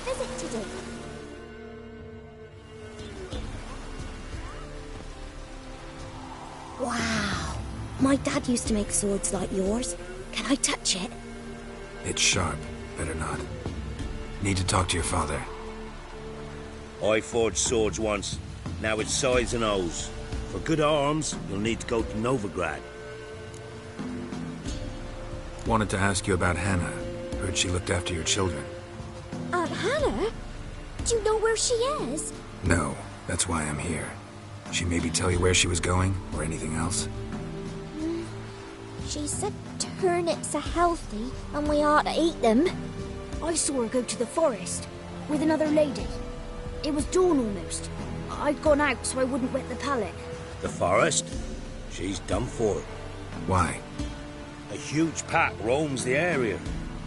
visit to do. Wow. My dad used to make swords like yours. Can I touch it? It's sharp. Better not. Need to talk to your father. I forged swords once. Now it's size and O's. For good arms, you'll need to go to Novigrad. Wanted to ask you about Hannah. Heard she looked after your children. Aunt Hannah? Do you know where she is? No, that's why I'm here. She maybe tell you where she was going, or anything else? She said turnips are healthy, and we ought to eat them. I saw her go to the forest, with another lady. It was dawn almost. I'd gone out so I wouldn't wet the pallet. The forest? She's done for. Why? A huge pack roams the area.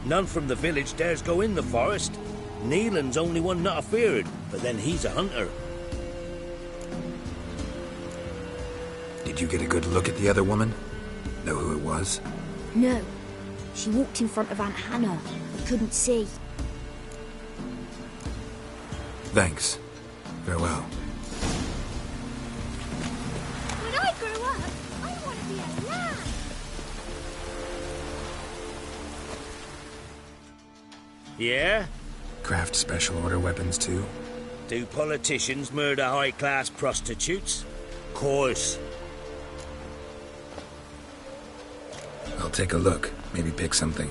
None from the village dares go in the forest. Neelan's only one not afeared, but then he's a hunter. Did you get a good look at the other woman? Know who it was? No. She walked in front of Aunt Hannah. I couldn't see. Thanks. Farewell. When I grow up, I want to be a lad. Yeah? Craft special order weapons too? Do politicians murder high-class prostitutes? Course. I'll take a look. Maybe pick something.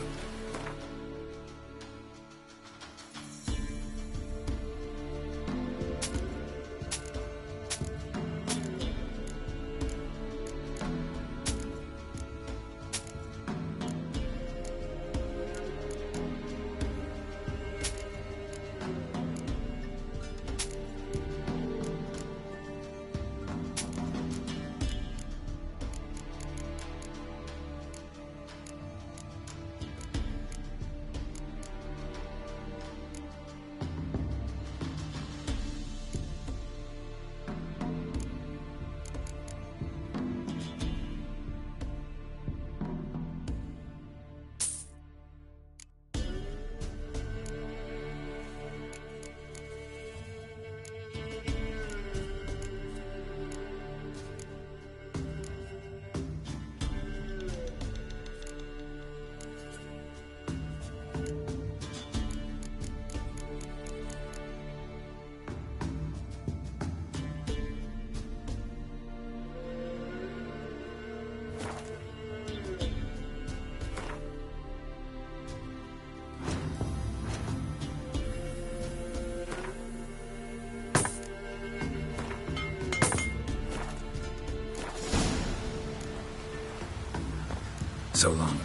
So long.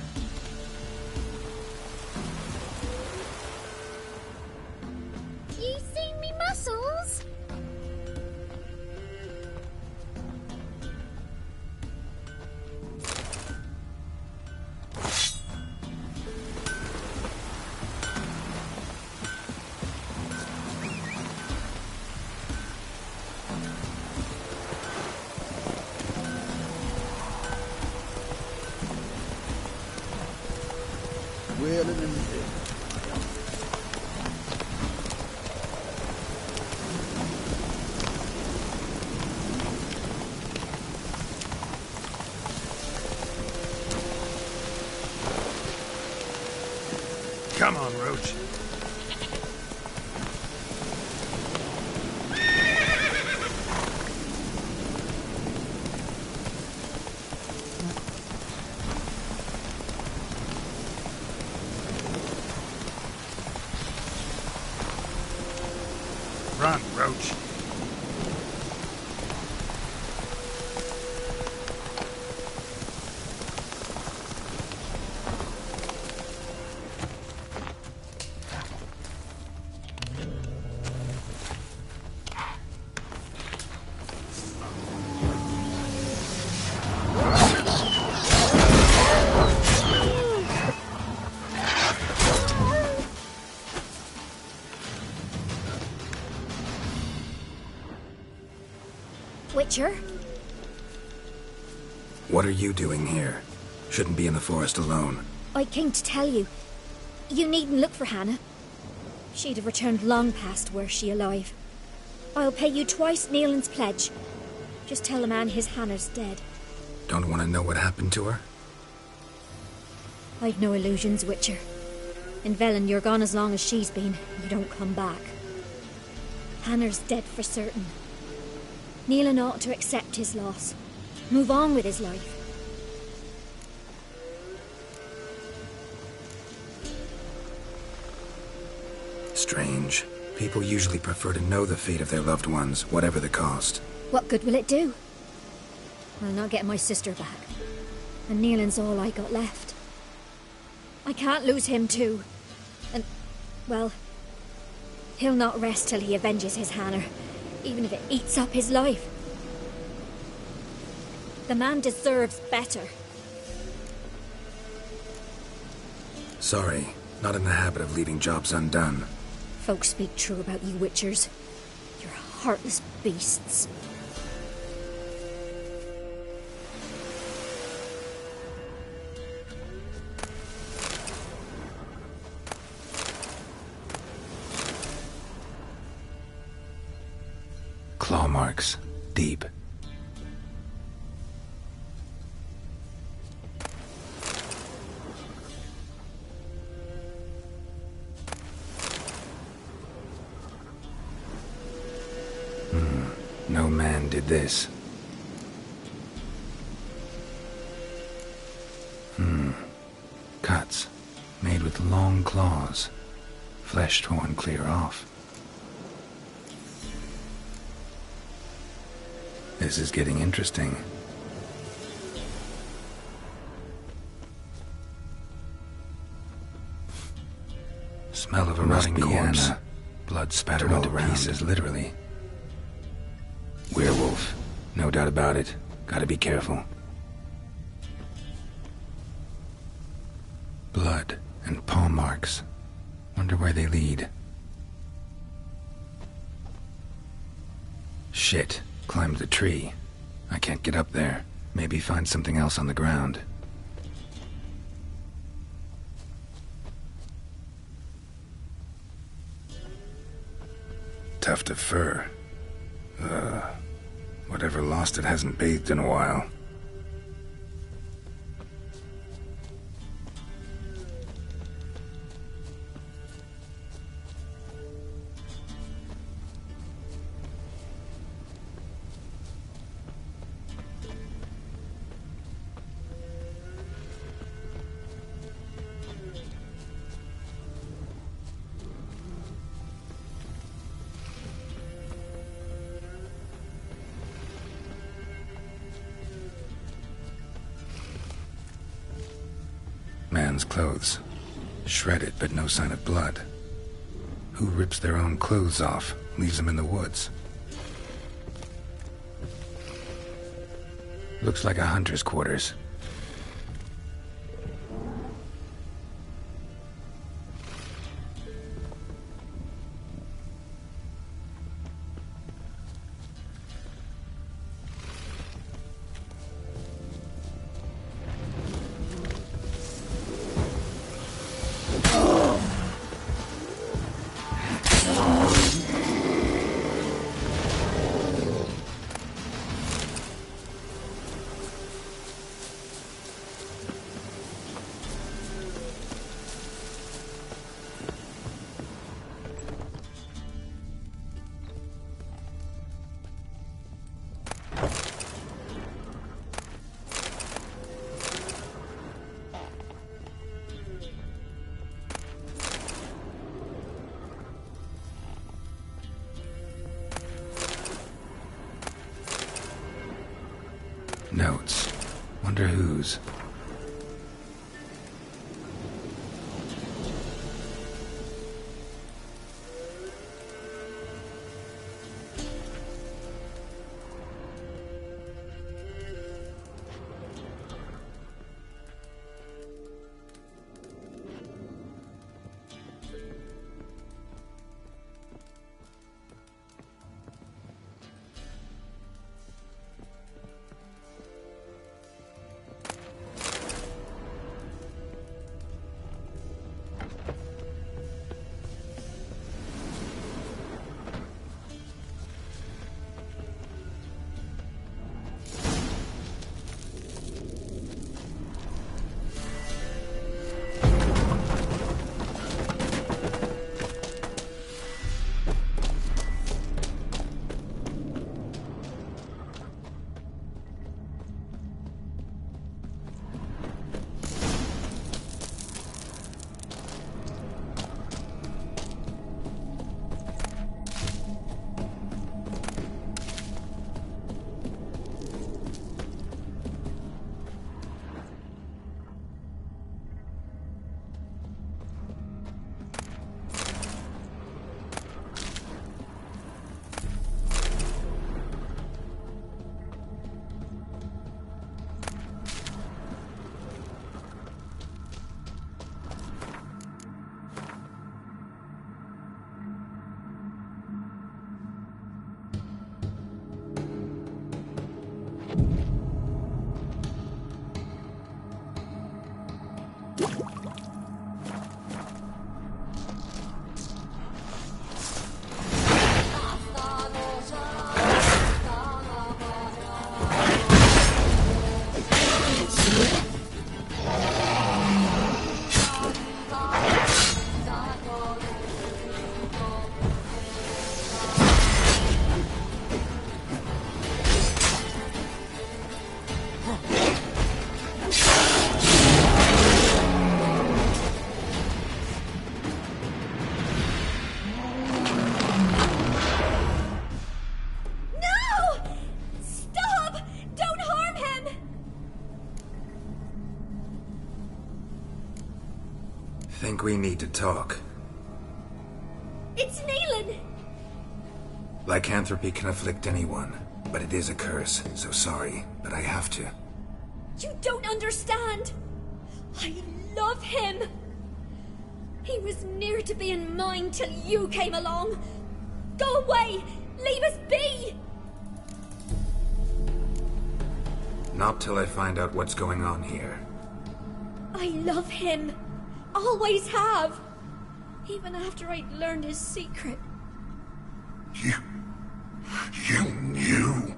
You seen me muscles? Come on, Roach. Run, Roach. Witcher? What are you doing here? Shouldn't be in the forest alone. I came to tell you. You needn't look for Hannah. She'd have returned long past were she alive. I'll pay you twice Nealon's pledge. Just tell the man his Hannah's dead. Don't want to know what happened to her? I've no illusions, Witcher. In Velen, you're gone as long as she's been. You don't come back. Hannah's dead for certain. Nealon ought to accept his loss. Move on with his life. Strange. People usually prefer to know the fate of their loved ones, whatever the cost. What good will it do? I'll not get my sister back. And Nealon's all I got left. I can't lose him too. And, well, he'll not rest till he avenges his Hannah, even if it eats up his life. The man deserves better. Sorry, not in the habit of leaving jobs undone. Folks speak true about you Witchers. You're heartless beasts. Claw marks. Deep. No man did this. Cuts. Made with long claws. Flesh torn clear off. This is getting interesting. Smell of a rotting corpse. Blood spattered into pieces, literally. Werewolf. No doubt about it. Gotta be careful. Blood and paw marks. Wonder where they lead. Shit. Climbed the tree. I can't get up there. Maybe find something else on the ground. Tuft of fur. Whatever lost it hasn't bathed in a while. Man's clothes. Shredded, but no sign of blood. Who rips their own clothes off, leaves them in the woods? Looks like a hunter's quarters. Notes. Wonder whose. think we need to talk. It's Neelan! Lycanthropy can afflict anyone, but it is a curse, so sorry, but I have to. You don't understand! I love him! He was near to being mine till you came along! Go away! Leave us be! Not till I find out what's going on here. I love him. Always have. Even after I'd learned his secret. You knew?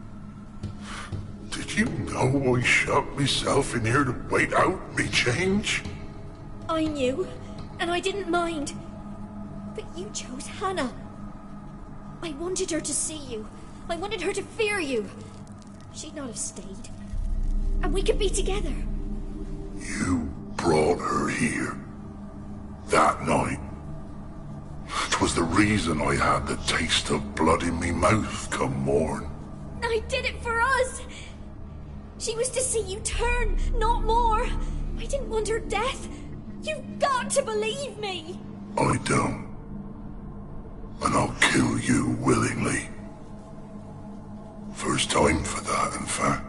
Did you know I shut myself in here to wait out me change? I knew, and I didn't mind. But you chose Hannah. I wanted her to see you. I wanted her to fear you. She'd not have stayed. And we could be together. You brought her here. That night. 'Twas the reason I had the taste of blood in me mouth come morn. I did it for us. She was to see you turn, not more. I didn't want her death. You've got to believe me. I don't. And I'll kill you willingly. First time for that, in fact.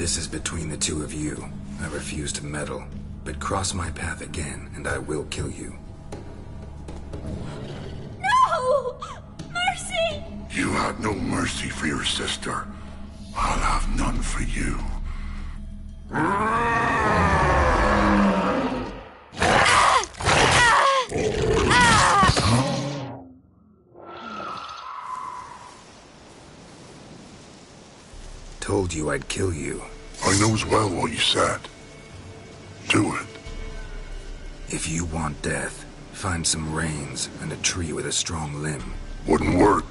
This is between the two of you. I refuse to meddle, but cross my path again, and I will kill you. No! Mercy! You had no mercy for your sister. I'll have none for you. Told you I'd kill you. I knows well what you said. Do it. If you want death, find some reins and a tree with a strong limb. Wouldn't work.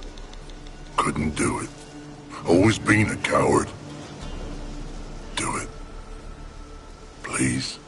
Couldn't do it. Always been a coward. Do it. Please.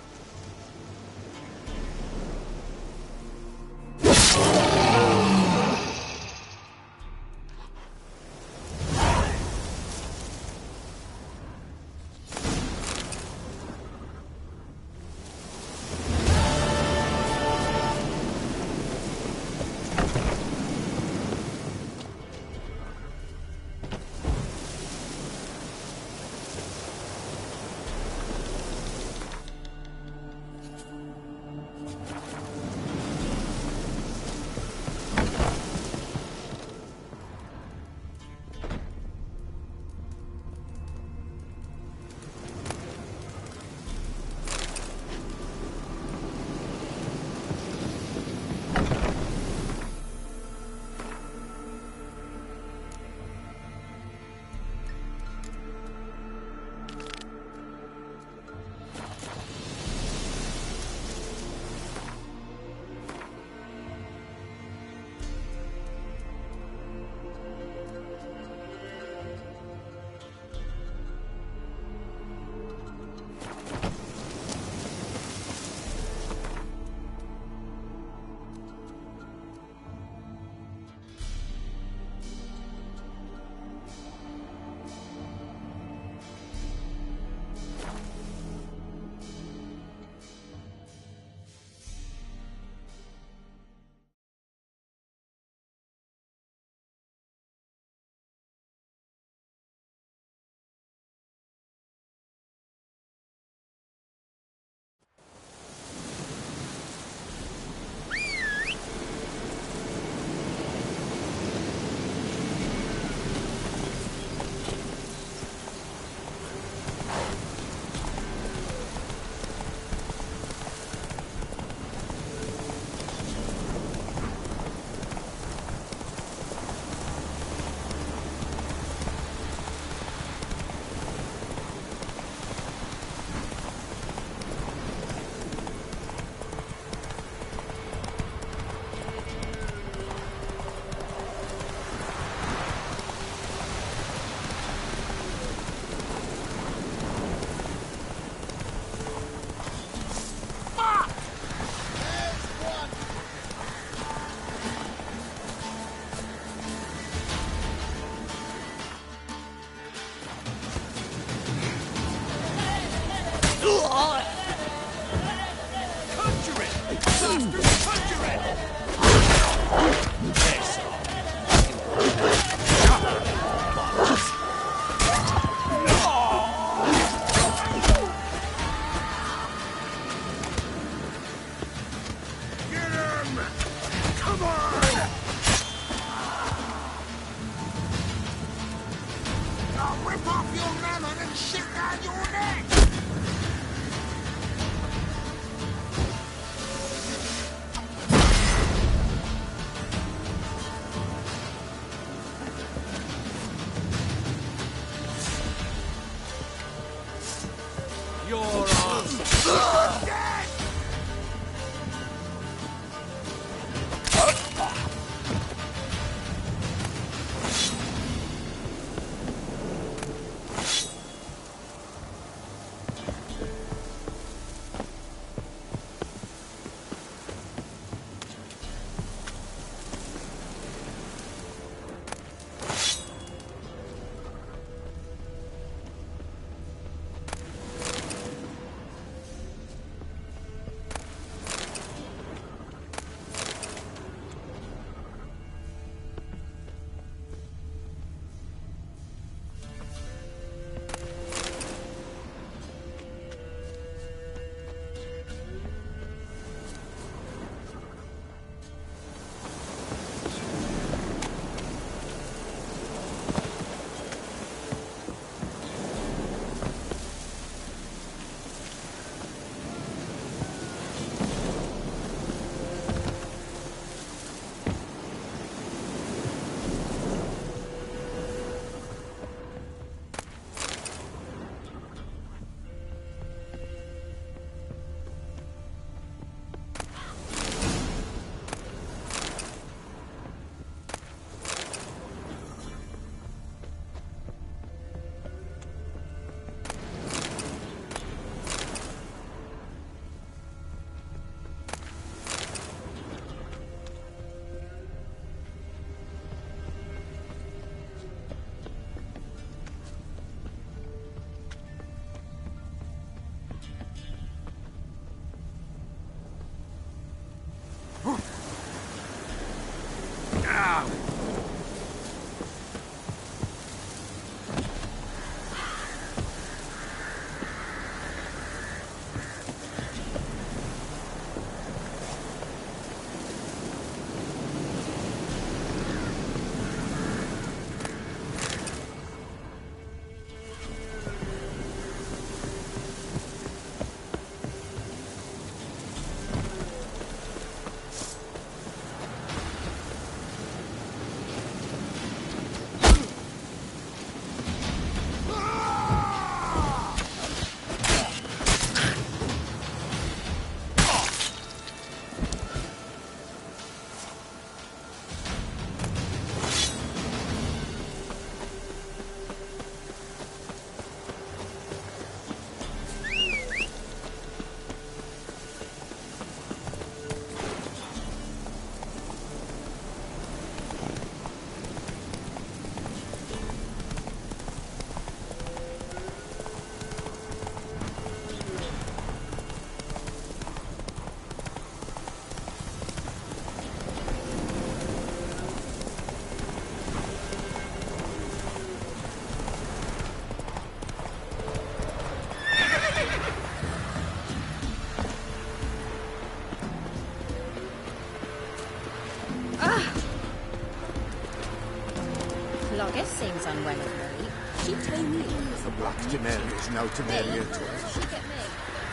Loggis seems unwell of late. She told me the black Denarius now to marry her. She get me.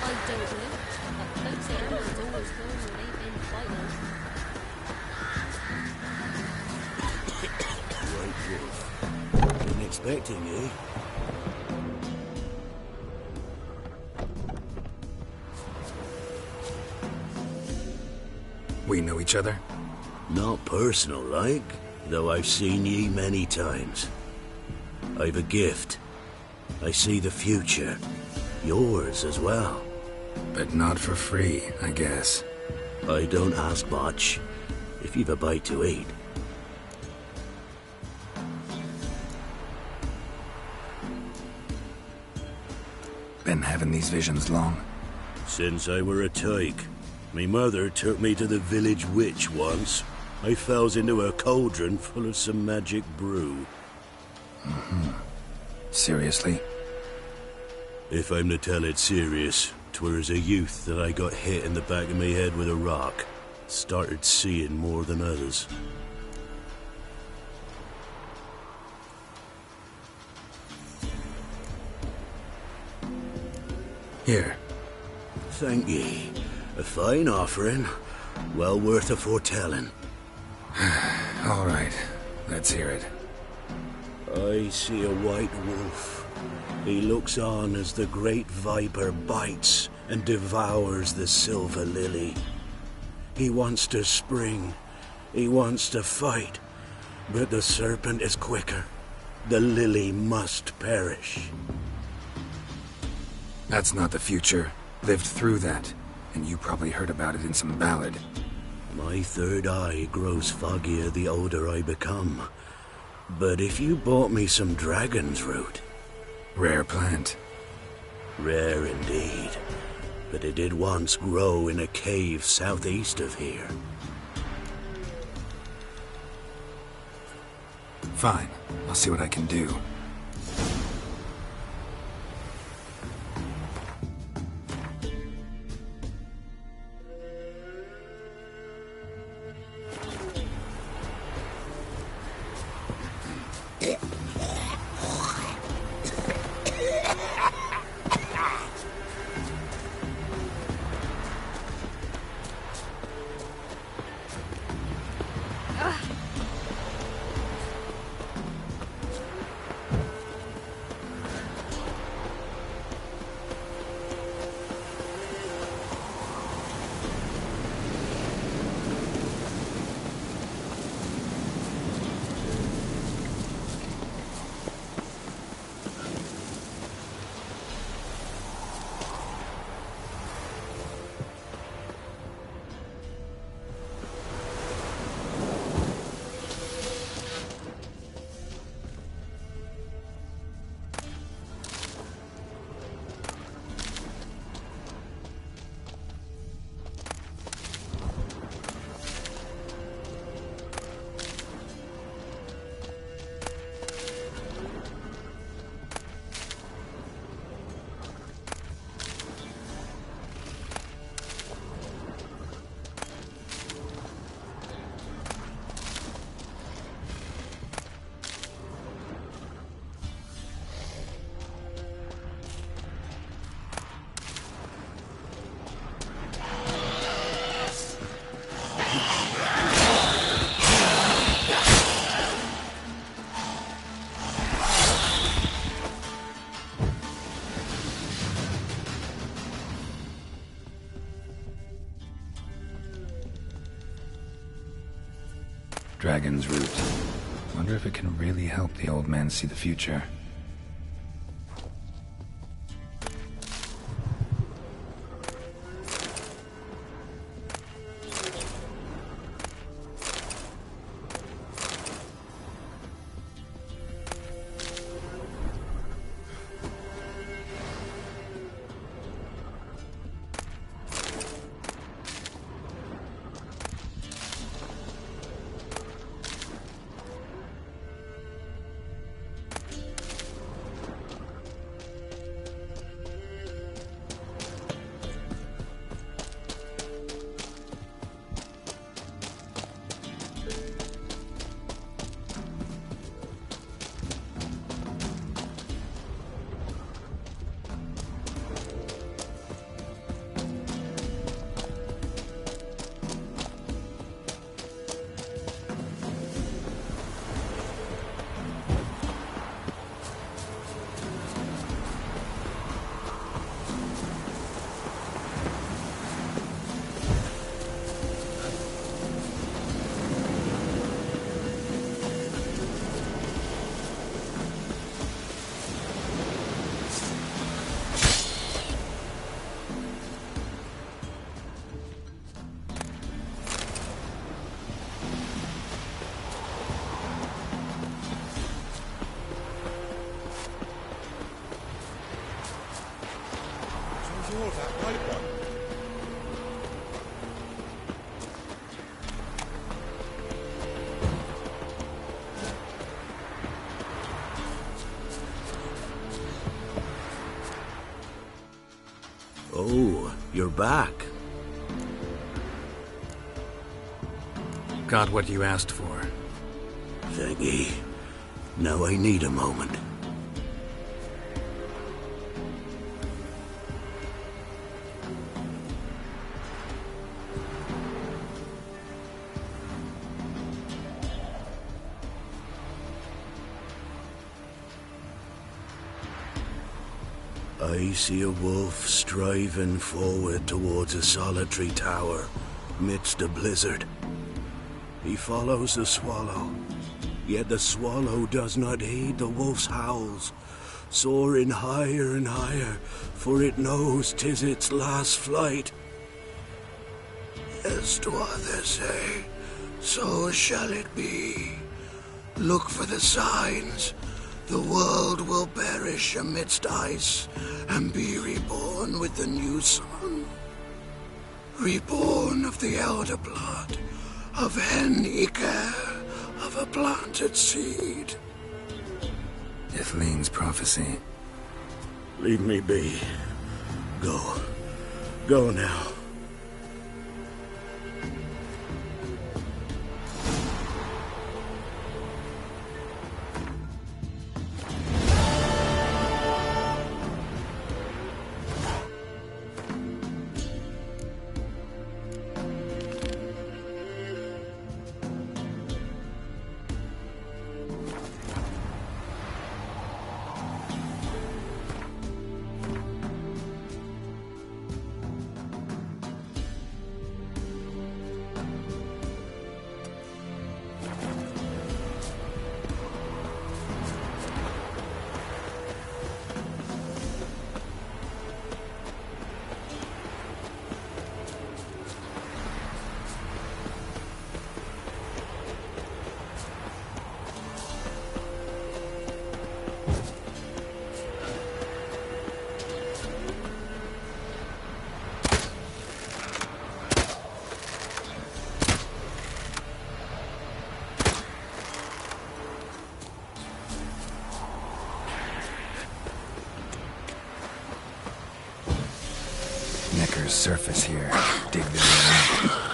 I don't know. Don't say Amber's always home when they've been fighting. Right, Wolf. Didn't expecting you. We know each other? Not personal, like, though I've seen ye many times. I've a gift. I see the future. Yours as well. But not for free, I guess. I don't ask much, if you've a bite to eat. Been having these visions long? Since I were a tyke. Me mother took me to the village witch once. I fells into a cauldron full of some magic brew. Seriously? If I'm to tell it serious, 'twere as a youth that I got hit in the back of me head with a rock. Started seeing more than others. Here. Thank ye. A fine offering. Well worth a foretelling. All right. Let's hear it. I see a white wolf. He looks on as the great viper bites and devours the silver lily. He wants to spring. He wants to fight. But the serpent is quicker. The lily must perish. That's not the future. Lived through that. And you probably heard about it in some ballad. My third eye grows foggier the older I become. But if you bought me some dragon's root... Rare plant. Rare indeed. But it did once grow in a cave southeast of here. Fine. I'll see what I can do. Dragon's root. Wonder if it can really help the old man see the future. You're that white one. back. Got what you asked for. Thanky. Now I need a moment. I see a wolf striving forward towards a solitary tower, midst a blizzard. He follows the swallow, yet the swallow does not heed the wolf's howls, soaring higher and higher, for it knows 'tis its last flight. As to others say, so shall it be. Look for the signs. The world will perish amidst ice and be reborn with the new sun. Reborn of the elder blood, of Henniker, of a planted seed. Ithleen's prophecy. Leave me be. Go. Go now. Necker's surface here. Dig this out.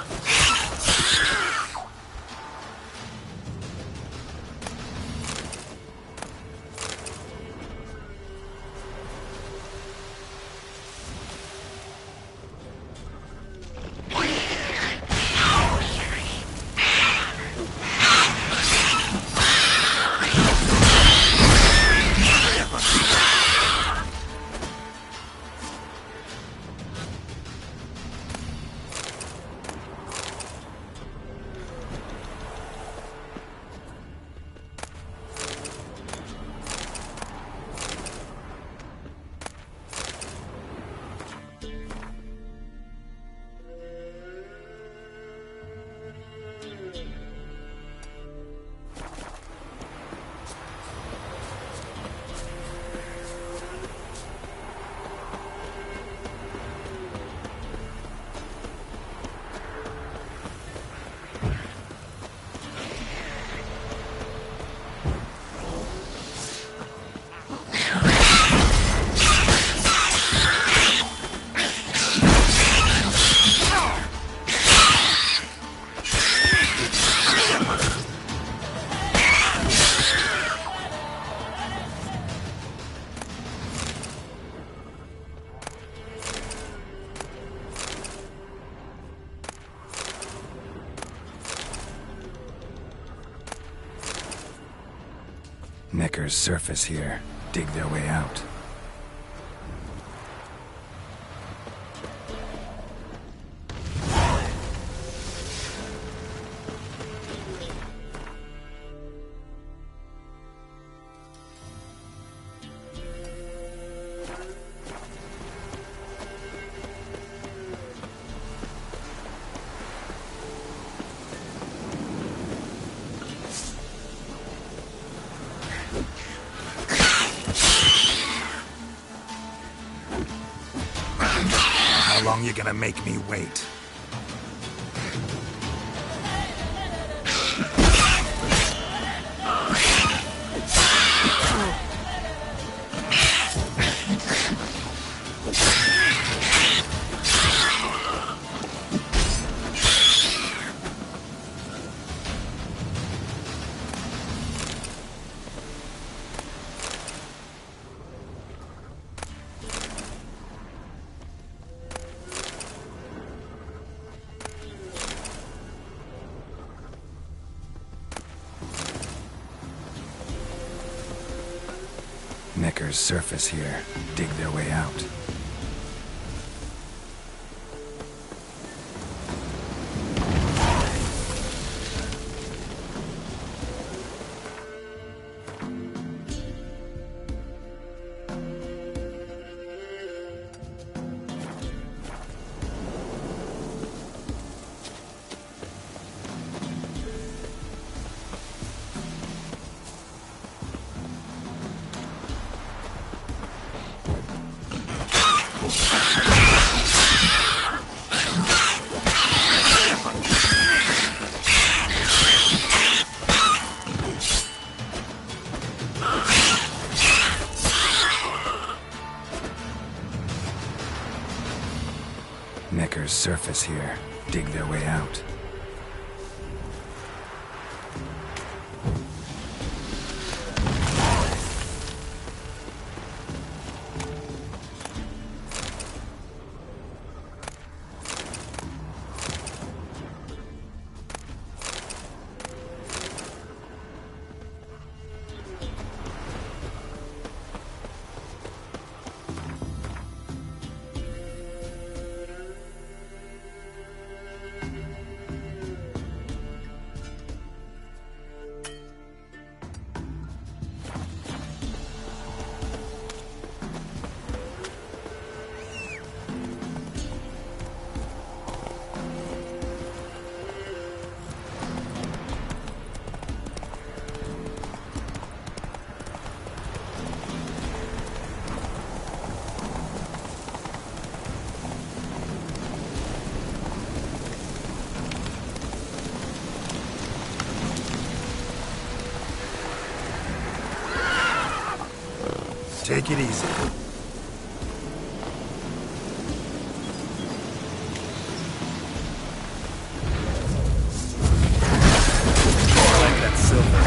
Necker's surface here. Dig their way out. How long you gonna make me wait? Neckers surface here, dig their way out. Neckers surface here, dig their way out. Take it easy. Like that silver.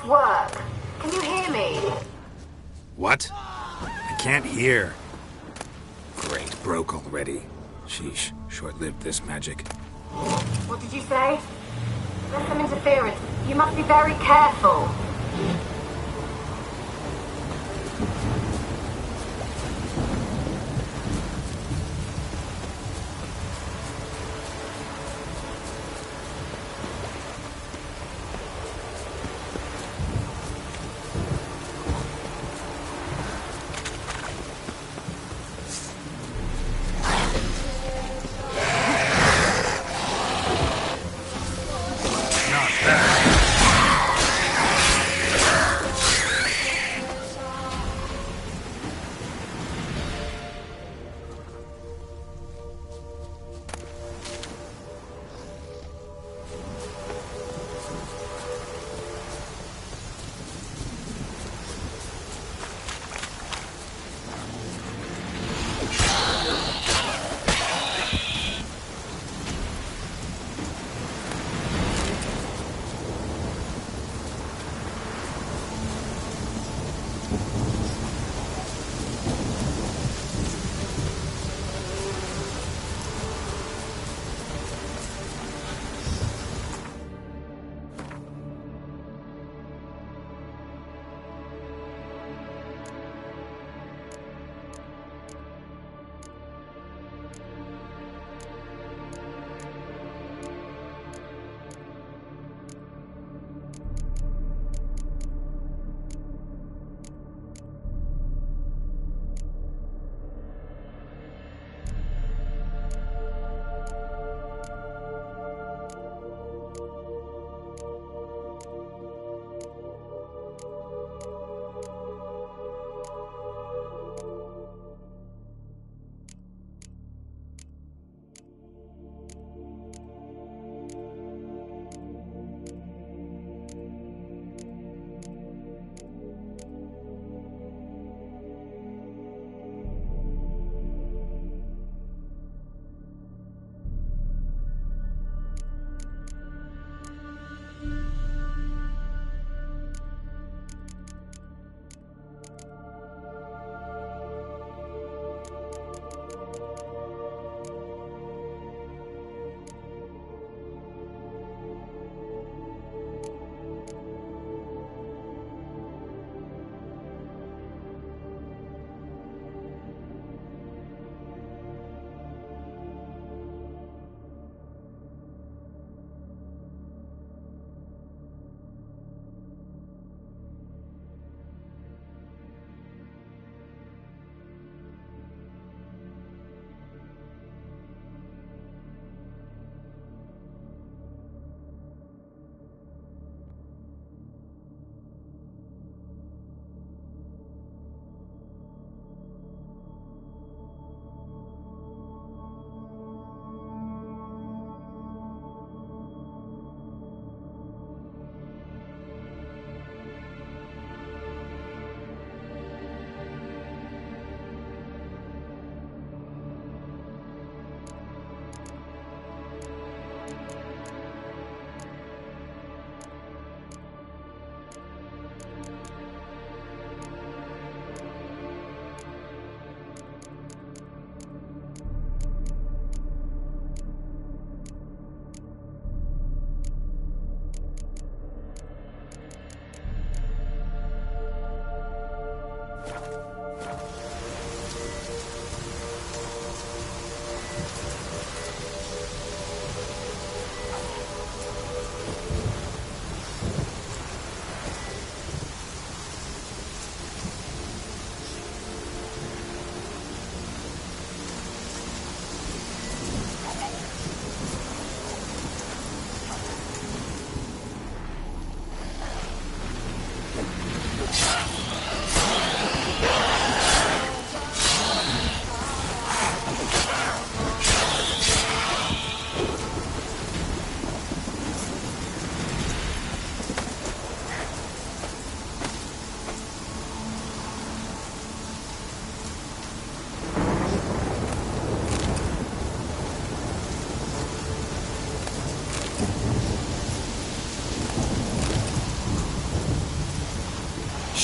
work. Can you hear me? What? I can't hear. Great, broke already. Sheesh, short-lived this magic. What did you say? There's some interference. You must be very careful.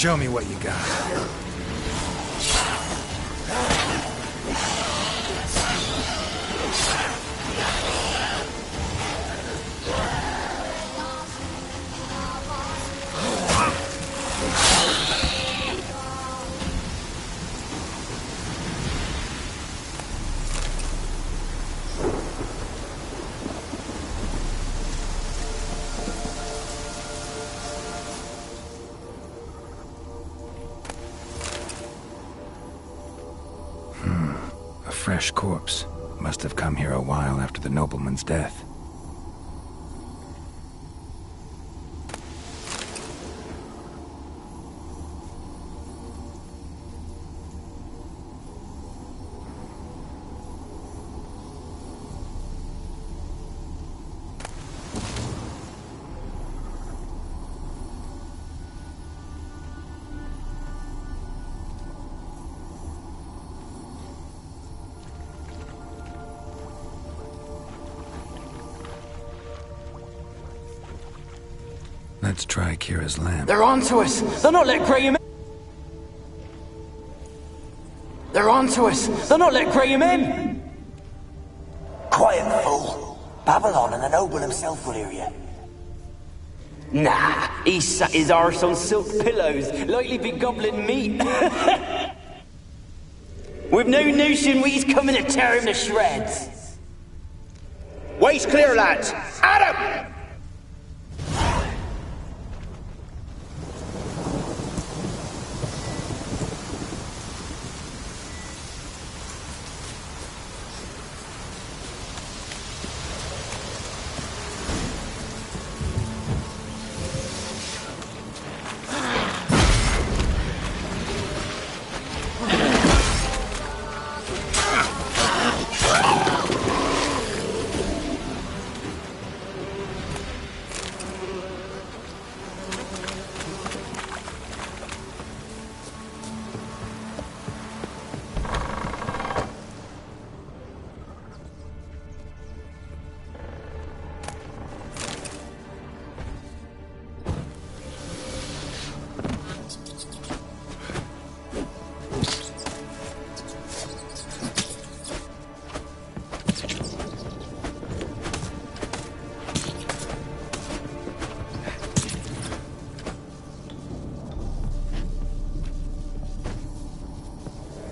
Show me what you got. Fresh corpse. Must have come here a while after the nobleman's death. Let's try Kira's lamp. They're onto us! They're not letting Graham in! They're onto us! They're not letting Graham in! Quiet, fool. Babylon and the noble himself will hear you. Nah, he sat his arse on silk pillows, likely be gobbling meat. We've no notion we's coming to tear him to shreds. Waist clear, lads! Adam!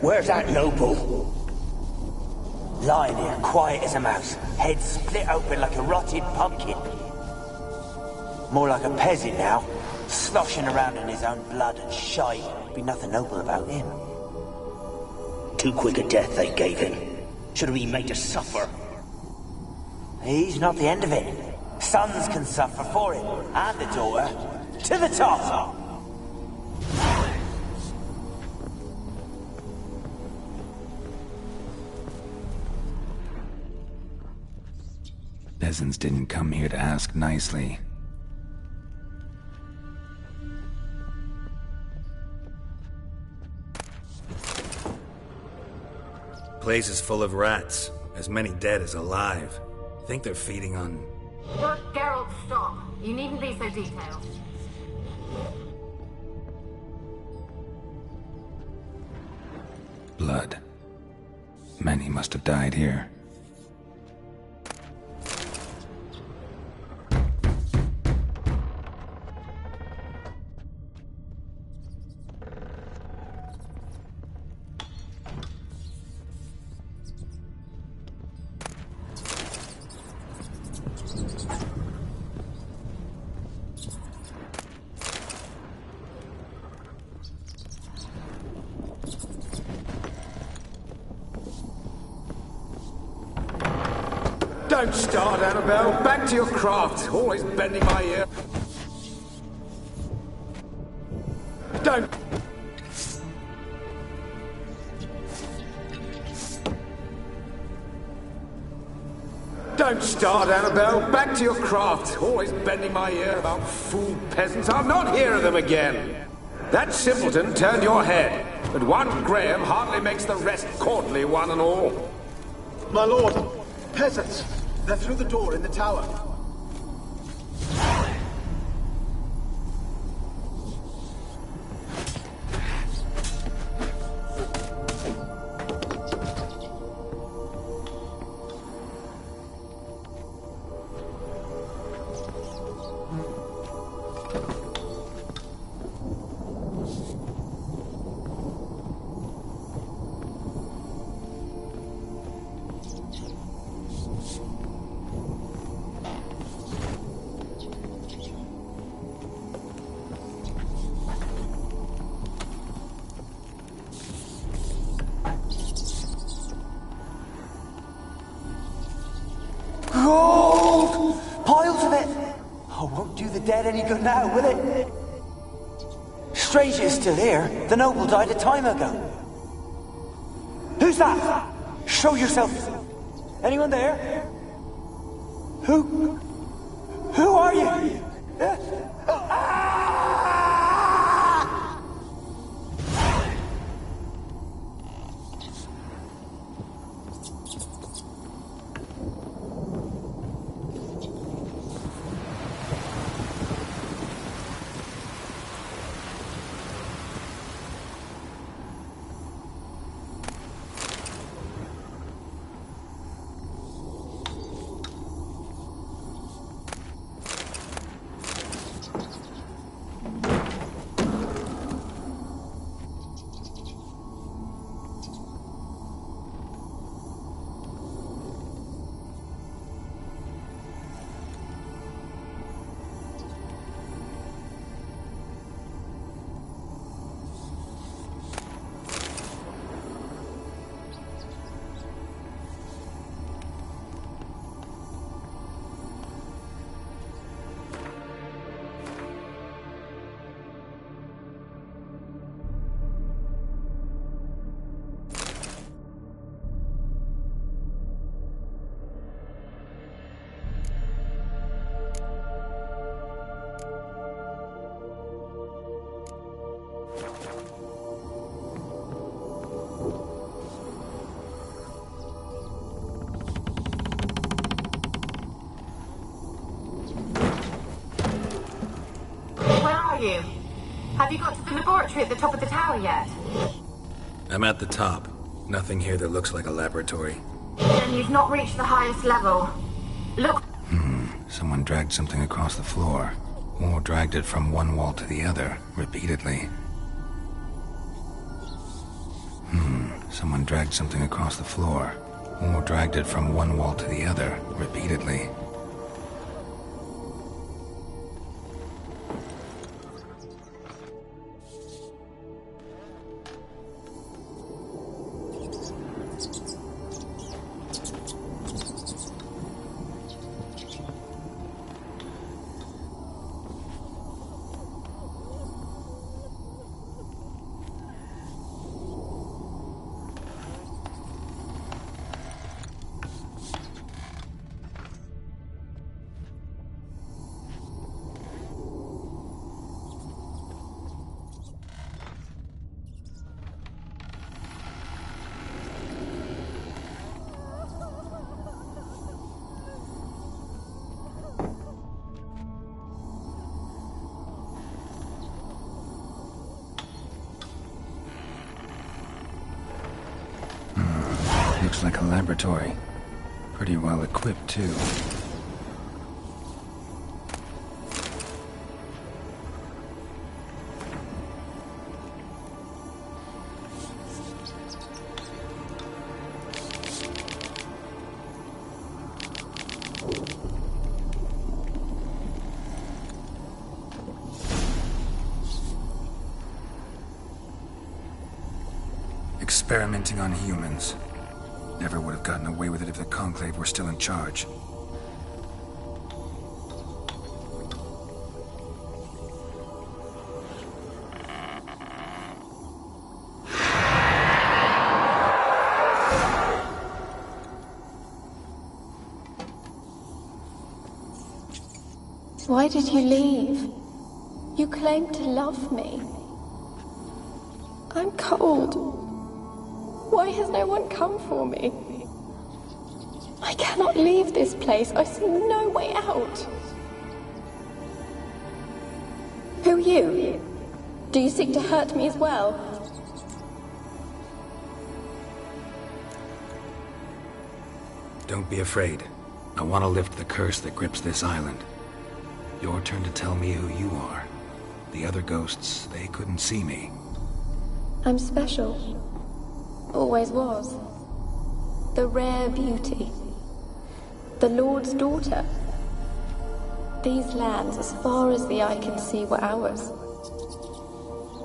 Where's that noble? Lying here, quiet as a mouse, head split open like a rotted pumpkin. More like a peasant now, sloshing around in his own blood and shite. Be nothing noble about him. Too quick a death they gave him. Should have been made to suffer. He's not the end of it. Sons can suffer for it, and the daughter. To the top! Peasants didn't come here to ask nicely. Place is full of rats. As many dead as alive. Think they're feeding on... Look, Geralt, stop. You needn't be so detailed. blood. Many must have died here. Don't start, Annabelle. Back to your craft. Always bending my ear. Don't... Don't start, Annabelle. Back to your craft. Always bending my ear about fool peasants. I'll not hear of them again. That simpleton turned your head, but one Graham hardly makes the rest courtly, one and all. My lord, peasants. They're through the door in the tower. dead any good now, will it? Strange it's still here. The noble died a time ago. Who's that? Show yourself. Anyone there? Who are you? You? Have you got to the laboratory at the top of the tower yet? I'm at the top. Nothing here that looks like a laboratory. Then you've not reached the highest level. Look. Someone dragged something across the floor. Or dragged it from one wall to the other, repeatedly. Someone dragged something across the floor. Or dragged it from one wall to the other, repeatedly. Looks like a laboratory. Pretty well equipped, too. Experimenting on humans. Never would have gotten away with it if the Conclave were still in charge. Why did you leave? You claimed to love me. I'm cold. Why has no one come for me? I cannot leave this place. I see no way out. Who are you? Do you seek to hurt me as well? Don't be afraid. I want to lift the curse that grips this island. Your turn to tell me who you are. The other ghosts, they couldn't see me. I'm special. Always was. The rare beauty. The Lord's daughter. These lands, as far as the eye can see, were ours.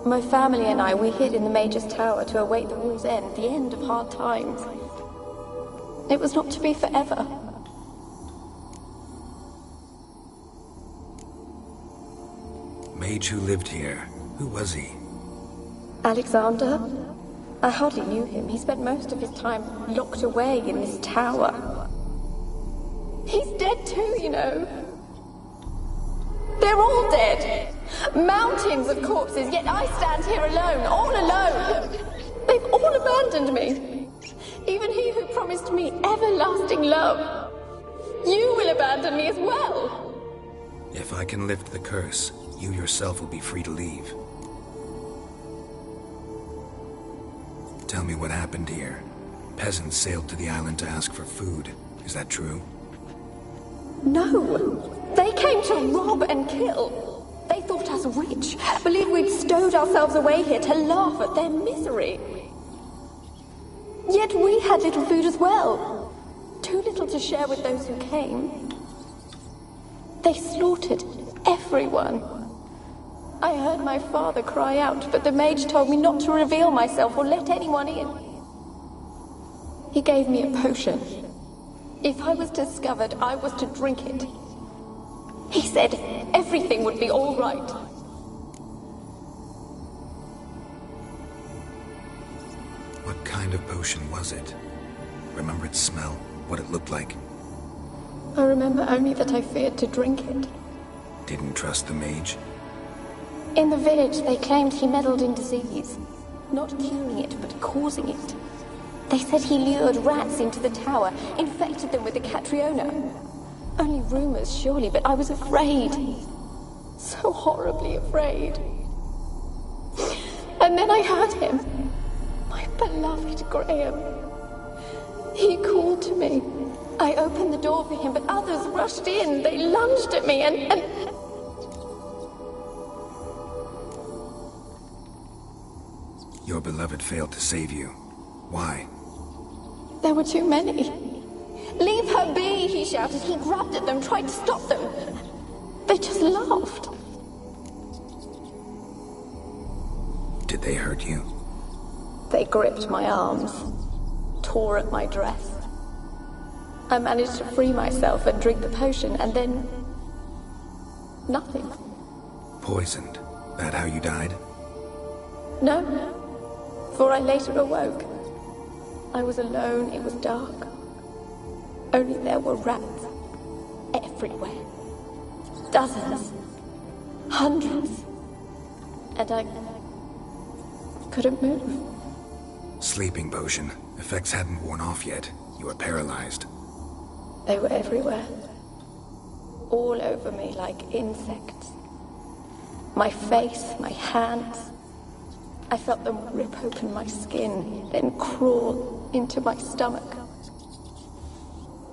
My family and I, we hid in the Major's Tower to await the war's end, the end of hard times. It was not to be forever. mage who lived here. Who was he? Alexander? I hardly knew him. He spent most of his time locked away in this tower. He's dead too, you know. They're all dead. Mountains of corpses, yet I stand here alone, all alone. They've all abandoned me. Even he who promised me everlasting love. You will abandon me as well. If I can lift the curse, you yourself will be free to leave. Tell me what happened here. Peasants sailed to the island to ask for food. Is that true? No. They came to rob and kill. They thought us rich, believed we'd stowed ourselves away here to laugh at their misery. Yet we had little food as well. Too little to share with those who came. They slaughtered everyone. I heard my father cry out, but the mage told me not to reveal myself or let anyone in. He gave me a potion. If I was discovered, I was to drink it. He said everything would be all right. What kind of potion was it? Remember its smell? What it looked like? I remember only that I feared to drink it. Didn't trust the mage? In the village, they claimed he meddled in disease. Not curing it, but causing it. They said he lured rats into the tower, infected them with the Catriona. Only rumors, surely, but I was afraid. So horribly afraid. And then I heard him. My beloved Graham. He called to me. I opened the door for him, but others rushed in. They lunged at me and... Your beloved failed to save you. Why? There were too many. Leave her be, he shouted. He grabbed at them, tried to stop them. They just laughed. Did they hurt you? They gripped my arms, tore at my dress. I managed to free myself and drink the potion, and then... nothing. Poisoned? That how you died? No, for I later awoke. I was alone, it was dark. Only there were rats everywhere. Dozens. Hundreds. And I couldn't move. Sleeping potion. Effects hadn't worn off yet. You were paralyzed. They were everywhere. All over me like insects. My face, my hands. I felt them rip open my skin, then crawl into my stomach.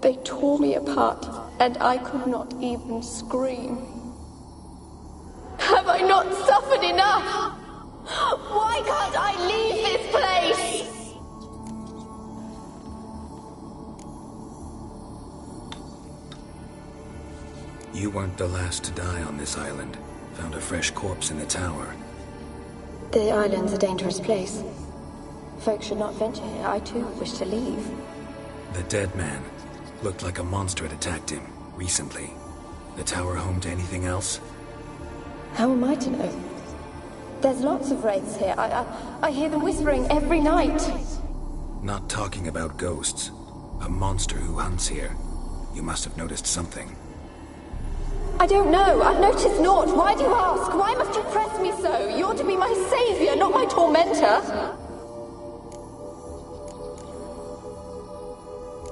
They tore me apart, and I could not even scream. Have I not suffered enough? Why can't I leave this place? You weren't the last to die on this island. Found a fresh corpse in the tower. The island's a dangerous place. Folks should not venture here. I too wish to leave. The dead man. Looked like a monster had attacked him, recently. The tower home to anything else? How am I to know? There's lots of wraiths here. I hear them whispering every night. Not talking about ghosts. A monster who hunts here. You must have noticed something. I don't know. I've noticed naught. Why do you ask? Why must you press me so? You're to be my savior, not my tormentor.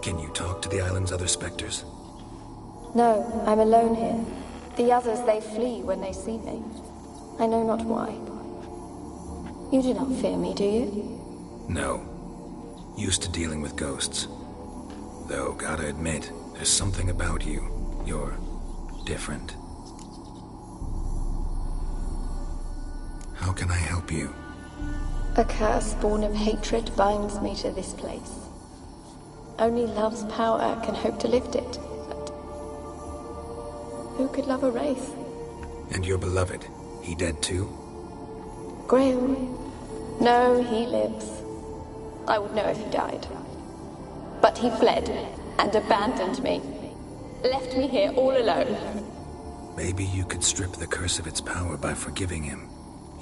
Can you talk to the island's other specters? No, I'm alone here. The others, they flee when they see me. I know not why. You do not fear me, do you? No. Used to dealing with ghosts. Though, gotta admit, there's something about you. You're different. How can I help you? A curse born of hatred binds me to this place. Only love's power can hope to lift it. But who could love a wraith? And your beloved, he dead too? Graham? No, he lives. I would know if he died. But he fled and abandoned me. Left me here all alone. Maybe you could strip the curse of its power by forgiving him.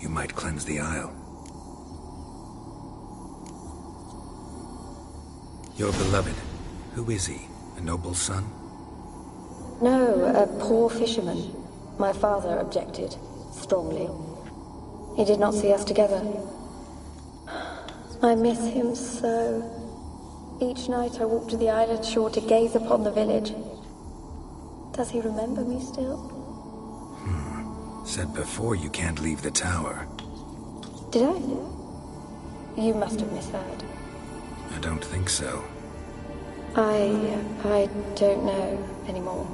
You might cleanse the Isle. Your beloved, who is he? A noble son? No, a poor fisherman. My father objected, strongly. He did not see us together. I miss him so. Each night I walk to the island shore to gaze upon the village. Does he remember me still? Said before you can't leave the tower. Did I? You must have misheard. I don't think so. I don't know anymore.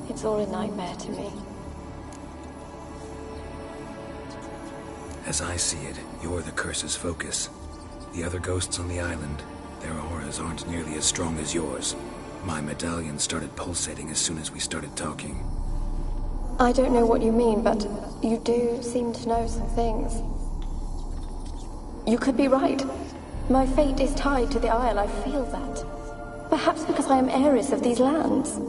It's all a nightmare to me. As I see it, you're the curse's focus. The other ghosts on the island, their auras aren't nearly as strong as yours. My medallion started pulsating as soon as we started talking. I don't know what you mean, but you do seem to know some things. You could be right. My fate is tied to the Isle, I feel that. Perhaps because I am heiress of these lands.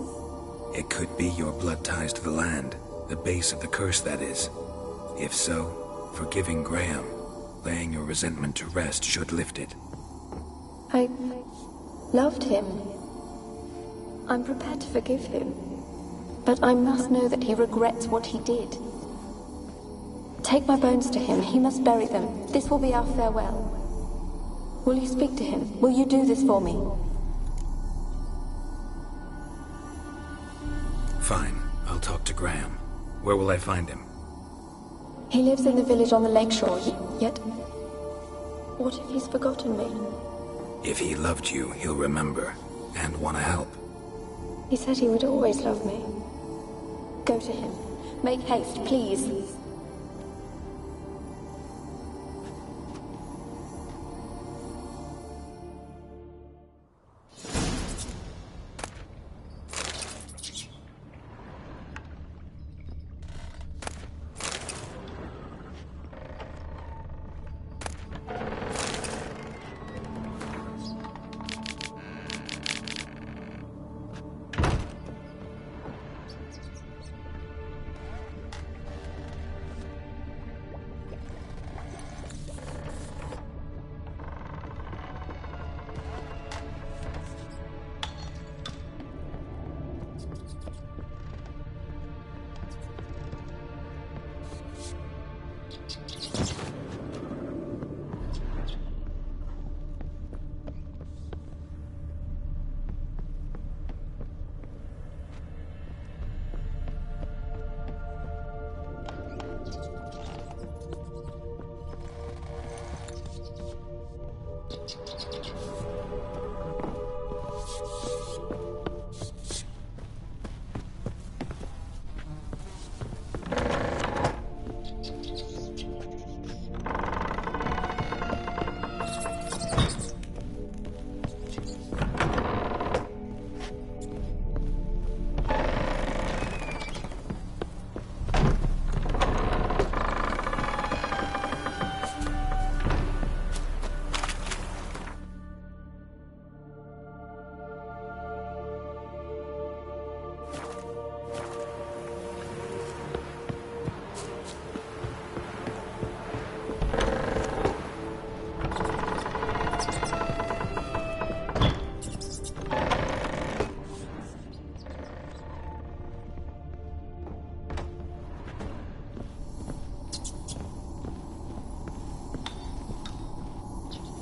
It could be your blood ties to the land, the base of the curse, that is. If so, forgiving Graham, laying your resentment to rest should lift it. I loved him. I'm prepared to forgive him. But I must know that he regrets what he did. Take my bones to him. He must bury them. This will be our farewell. Will you speak to him? Will you do this for me? Fine. I'll talk to Graham. Where will I find him? He lives in the village on the lakeshore, yet... What if he's forgotten me? If he loved you, he'll remember, and want to help. He said he would always love me. Go to him. Make haste, please.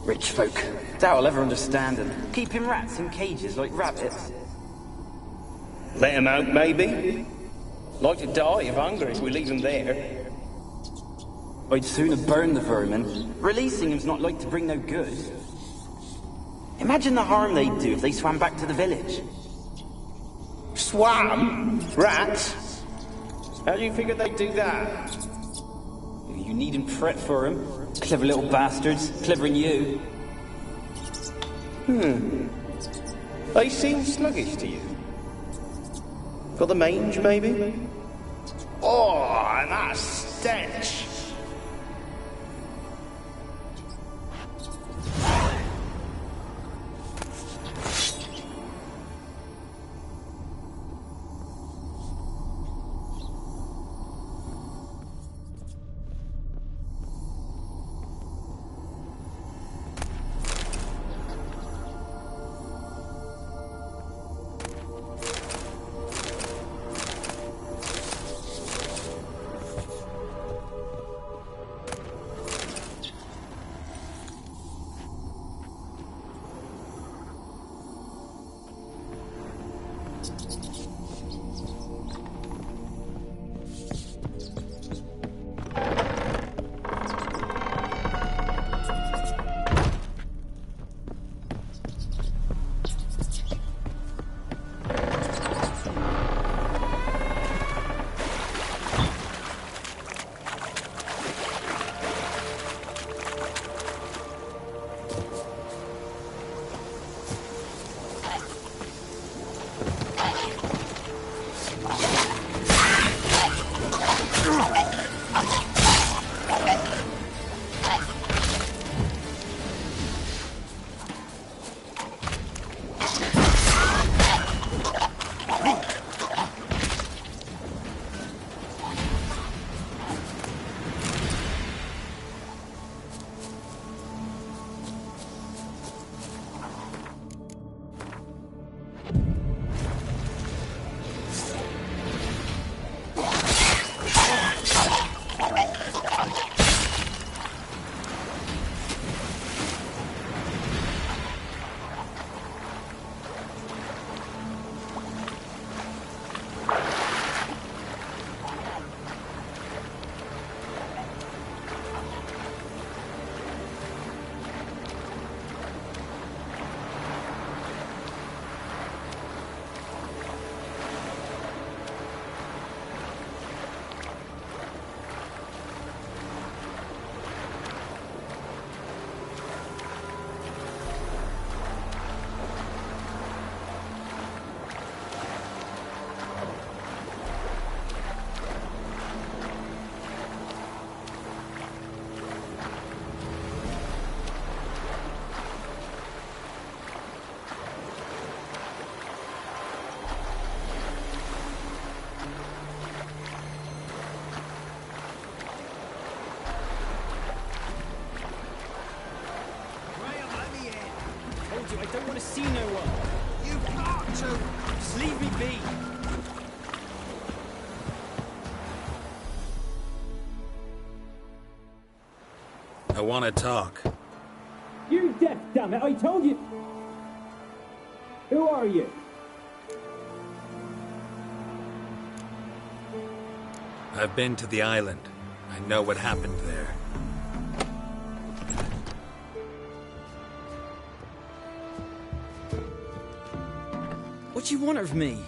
Rich folk. Doubt I'll ever understand them. Keeping rats in cages like rabbits. Let them out, maybe? Like to die of hunger if we leave them there. I'd sooner burn the vermin. Releasing them's not like to bring no good. Imagine the harm they'd do if they swam back to the village. Swam? Rats? How do you figure they'd do that? You needn't fret for them. Clever little bastards. Clever'n you. They seem sluggish to you. Got the mange, maybe? Oh, and that stench! I don't want to see no one. You've got to. Just leave me be. I want to talk. You're deaf, damn it! I told you. Who are you? I've been to the island. I know what happened there. What do you want of me?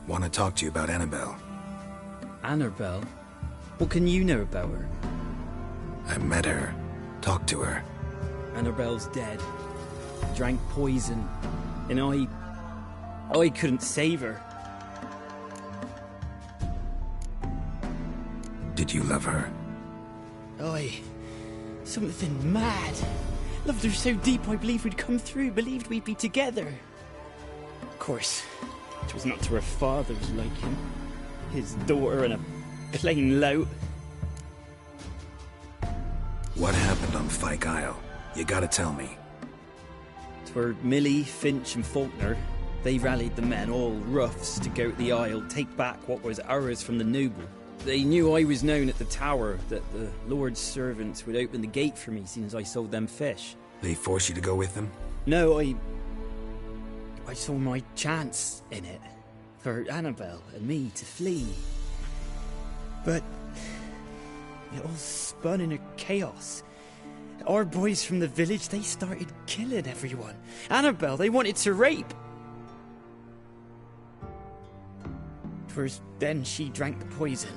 Want to talk to you about Annabelle. Annabelle? What can you know about her? I met her. Talked to her. Annabelle's dead. Drank poison. And I couldn't save her. Did you love her? Something mad. Loved her so deep I believed we'd come through, believed we'd be together. Of course, it was not to her father's liking. His daughter and a plain lout. What happened on Fyke Isle? You gotta tell me. Twere Millie, Finch and Faulkner. They rallied the men, all roughs, to go to the Isle, take back what was ours from the noble. They knew I was known at the tower, that the Lord's servants would open the gate for me since I sold them fish. They forced you to go with them? No, I saw my chance in it. For Annabelle and me to flee. But it all spun in a chaos. Our boys from the village, they started killing everyone. Annabelle, they wanted to rape. 'Twas then she drank the poison.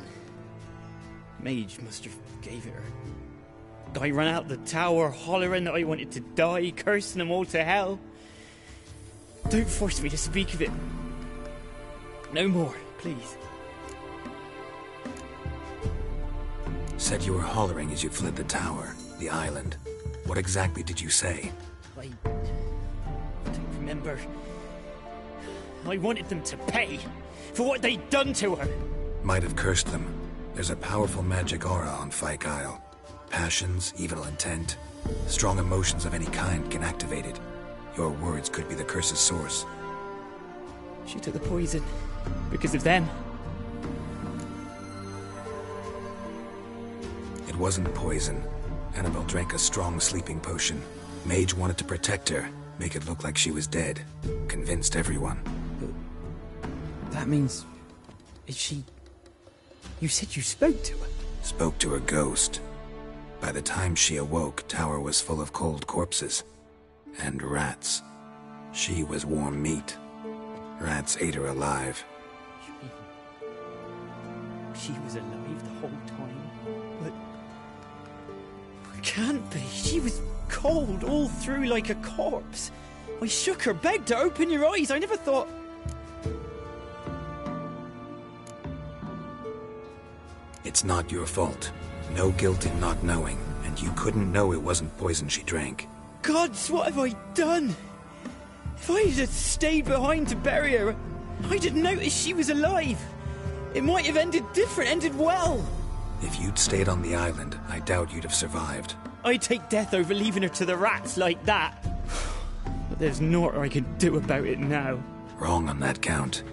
Mage must have gave it her. I ran out the tower hollering that I wanted to die, cursing them all to hell. Don't force me to speak of it. No more, please. Said you were hollering as you fled the tower, the island. What exactly did you say? I don't remember. I wanted them to pay for what they'd done to her. Might have cursed them. There's a powerful magic aura on Fyke Isle. Passions, evil intent, strong emotions of any kind can activate it. Your words could be the curse's source. She took the poison because of them. It wasn't poison. Annabelle drank a strong sleeping potion. Mage wanted to protect her, make it look like she was dead. Convinced everyone. That means... Is she... You said you spoke to her? Spoke to her ghost. By the time she awoke, Tower was full of cold corpses. And rats. She was warm meat. Rats ate her alive. She was alive the whole time? But... It can't be. She was cold all through like a corpse. I shook her, begged her, open your eyes. I never thought... It's not your fault. No guilt in not knowing, and you couldn't know it wasn't poison she drank. Gods, what have I done? If I had stayed behind to bury her, I'd have noticed she was alive. It might have ended different, ended well. If you'd stayed on the island, I doubt you'd have survived. I'd take death over leaving her to the rats like that. But there's naught I can do about it now. Wrong on that count.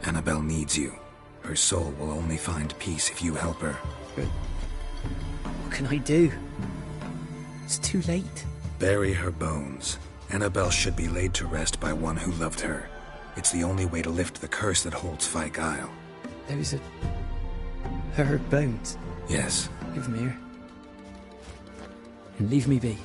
Annabelle needs you. Her soul will only find peace if you help her. But what can I do? It's too late. Bury her bones. Annabelle should be laid to rest by one who loved her. It's the only way to lift the curse that holds Fyke Isle. Those are... her bones? Yes. Give me her. And leave me be.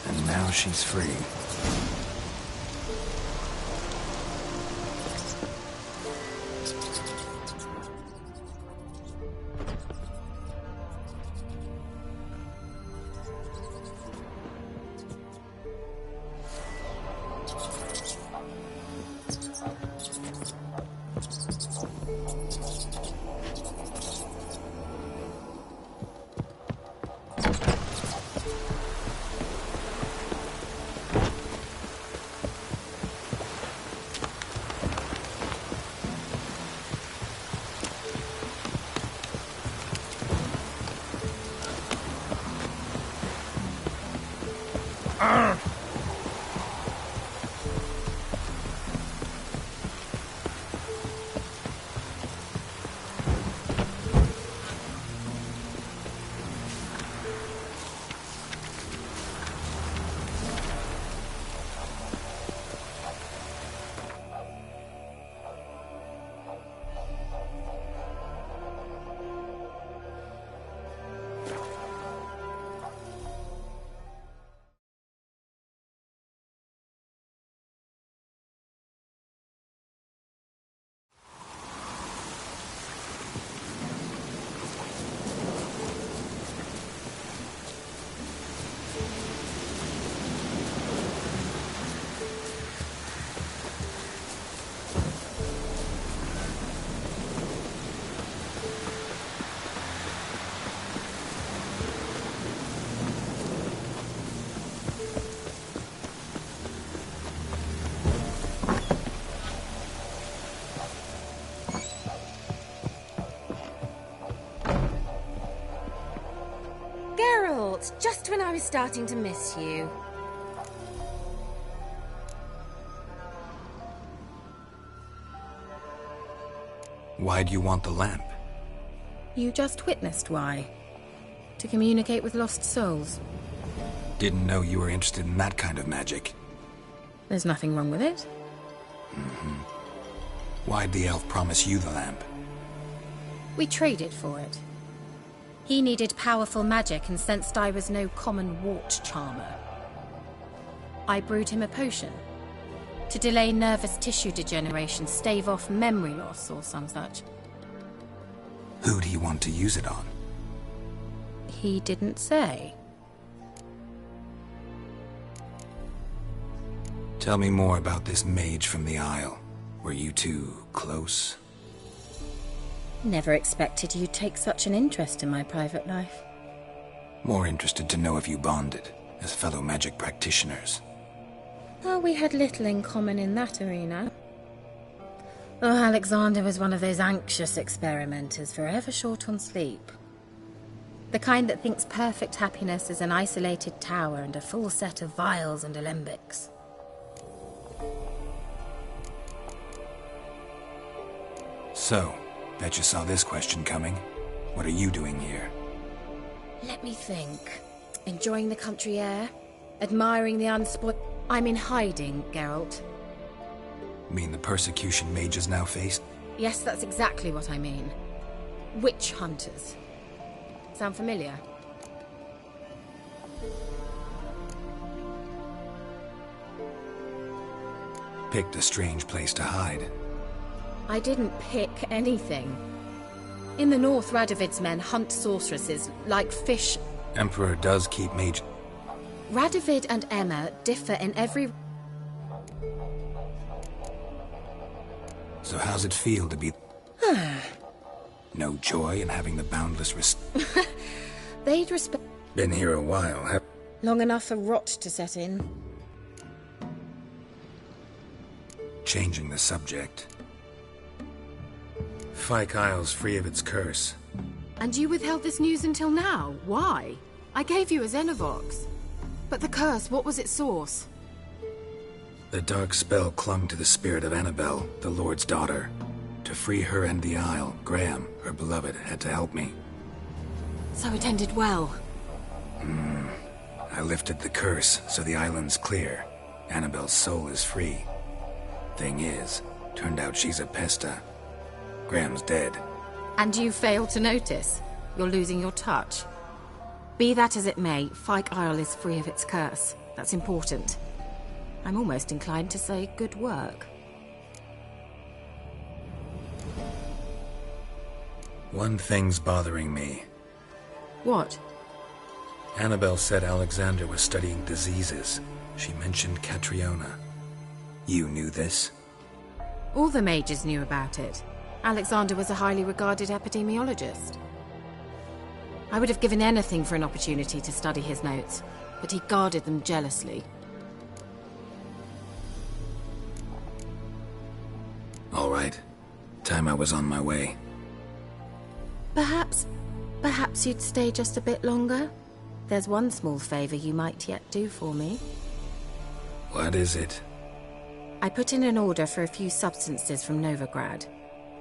And now she's free. Just when I was starting to miss you. Why do you want the lamp? You just witnessed why. To communicate with lost souls. Didn't know you were interested in that kind of magic. There's nothing wrong with it. Mm-hmm. Why'd the elf promise you the lamp? We traded for it. He needed powerful magic and sensed I was no common wart charmer. I brewed him a potion to delay nervous tissue degeneration, stave off memory loss or some such. Who'd he want to use it on? He didn't say. Tell me more about this mage from the Isle. Were you two close? Never expected you'd take such an interest in my private life. More interested to know if you bonded, as fellow magic practitioners. Well, we had little in common in that arena. Oh, Alexander was one of those anxious experimenters, forever short on sleep. The kind that thinks perfect happiness is an isolated tower and a full set of vials and alembics. So, bet you saw this question coming. What are you doing here? Let me think. Enjoying the country air? Admiring the unspoiled... I'm in hiding, Geralt. Mean the persecution mages now face? Yes, that's exactly what I mean. Witch hunters. Sound familiar? Picked a strange place to hide. I didn't pick anything. In the north, Radovid's men hunt sorceresses like fish. Emperor does keep mage... Radovid and Emma differ in every... So how's it feel to be... No joy in having the boundless They'd respect... Been here a while, have... Long enough for rot to set in. Changing the subject. Fyke Isle's free of its curse. And you withheld this news until now? Why? I gave you a Xenovox. But the curse, what was its source? The dark spell clung to the spirit of Annabelle, the Lord's daughter. To free her and the Isle, Graham, her beloved, had to help me. So it ended well. I lifted the curse, so the island's clear. Annabelle's soul is free. Thing is, turned out she's a pesta. Graham's dead. And you failed to notice? You're losing your touch. Be that as it may, Fyke Isle is free of its curse. That's important. I'm almost inclined to say good work. One thing's bothering me. What? Annabelle said Alexander was studying diseases. She mentioned Catriona. You knew this? All the mages knew about it. Alexander was a highly regarded epidemiologist. I would have given anything for an opportunity to study his notes, but he guarded them jealously. All right. Time I was on my way. Perhaps you'd stay just a bit longer? There's one small favor you might yet do for me. What is it? I put in an order for a few substances from Novigrad.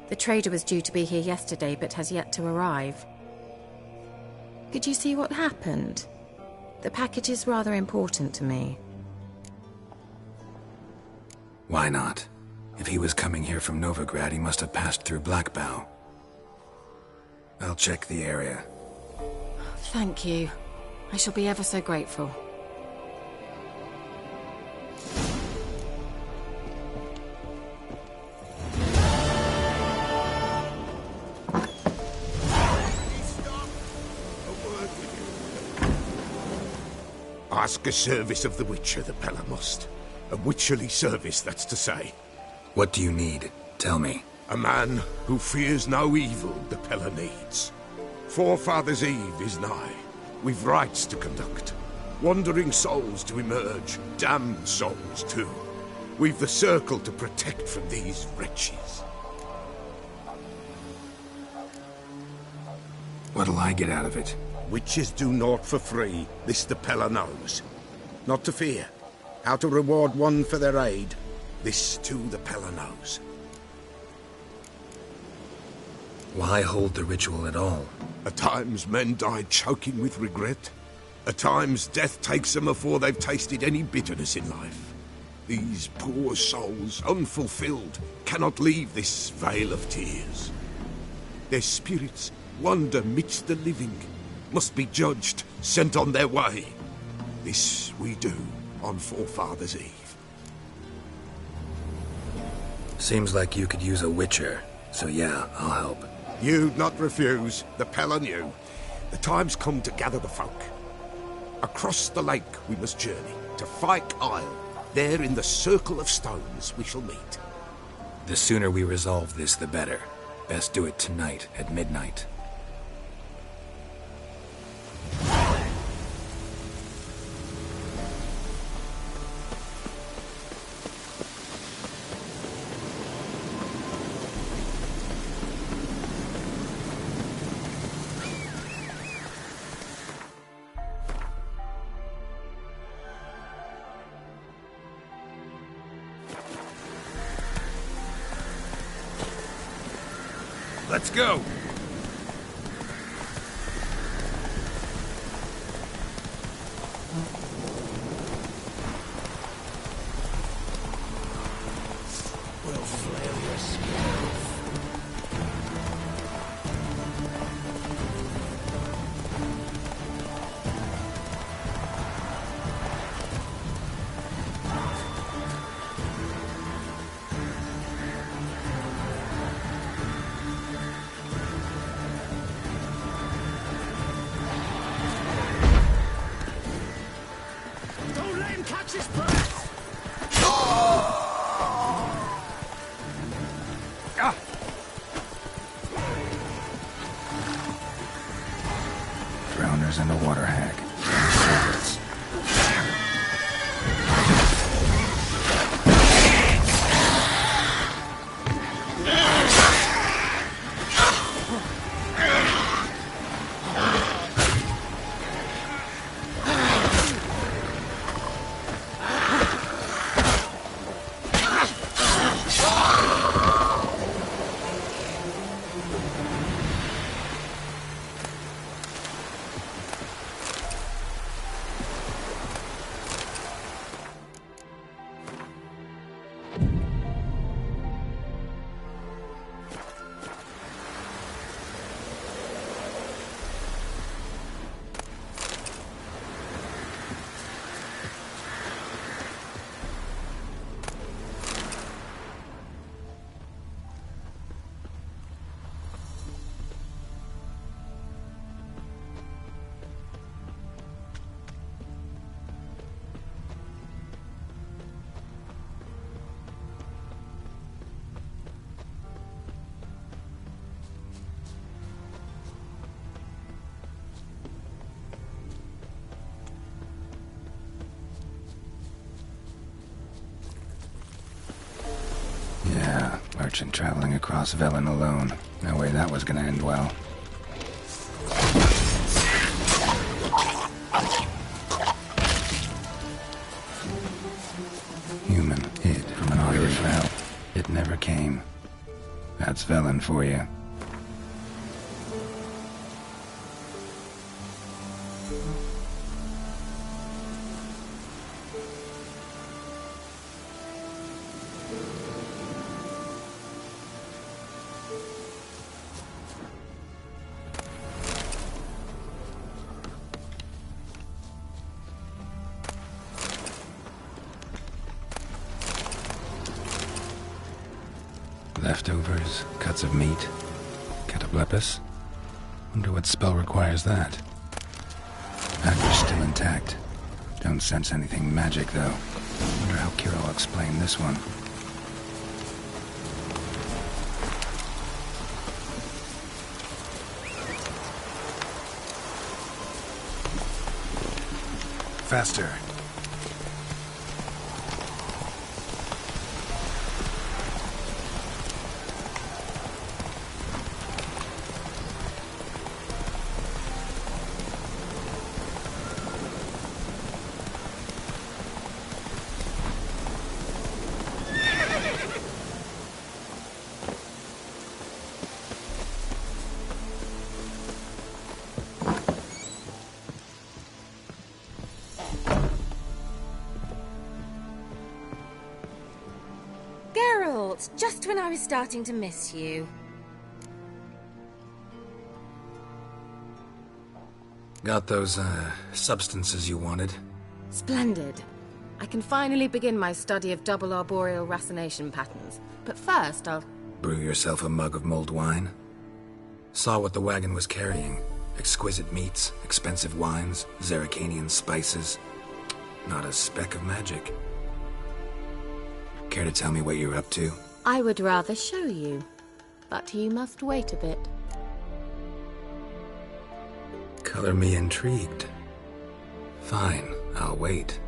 The trader was due to be here yesterday, but has yet to arrive. Could you see what happened? The package is rather important to me. Why not? If he was coming here from Novigrad, he must have passed through Blackbow. I'll check the area. Thank you. I shall be ever so grateful. Ask a service of the Witcher, the Pella must. A Witcherly service, that's to say. What do you need? Tell me. A man who fears no evil the Pella needs. Forefathers' Eve is nigh. We've rites to conduct. Wandering souls to emerge. Damned souls, too. We've the circle to protect from these wretches. What'll I get out of it? Witches do naught for free. This the Pella knows. Not to fear. How to reward one for their aid. This too the Pella knows. Why hold the ritual at all? At times men die choking with regret. At times death takes them before they've tasted any bitterness in life. These poor souls, unfulfilled, cannot leave this vale of tears. Their spirits wander midst the living, must be judged, sent on their way. This we do on Forefathers' Eve. Seems like you could use a Witcher, so yeah, I'll help. You'd not refuse, the Pell on you. The time's come to gather the folk. Across the lake we must journey, to Fyke Isle. There in the circle of stones we shall meet. The sooner we resolve this, the better. Best do it tonight at midnight. Let's go! We'll flail your skills. Don't let him catch his breath! Drowners and a water hag. Secrets. Yeah, merchant traveling across Velen alone. No way that was gonna end well. Human hid from an artery for help. It never came. That's Velen for you. Leftovers, cuts of meat, cataplepis. Wonder what spell requires that. Dagger's still intact. Don't sense anything magic, though. Wonder how Kira will explain this one. Faster. Just when I was starting to miss you. Got those, substances you wanted? Splendid. I can finally begin my study of double arboreal racination patterns. But first, I'll... Brew yourself a mug of mulled wine? Saw what the wagon was carrying. Exquisite meats, expensive wines, Zerrikanian spices. Not a speck of magic. Care to tell me what you're up to? I would rather show you. But you must wait a bit. Color me intrigued. Fine, I'll wait.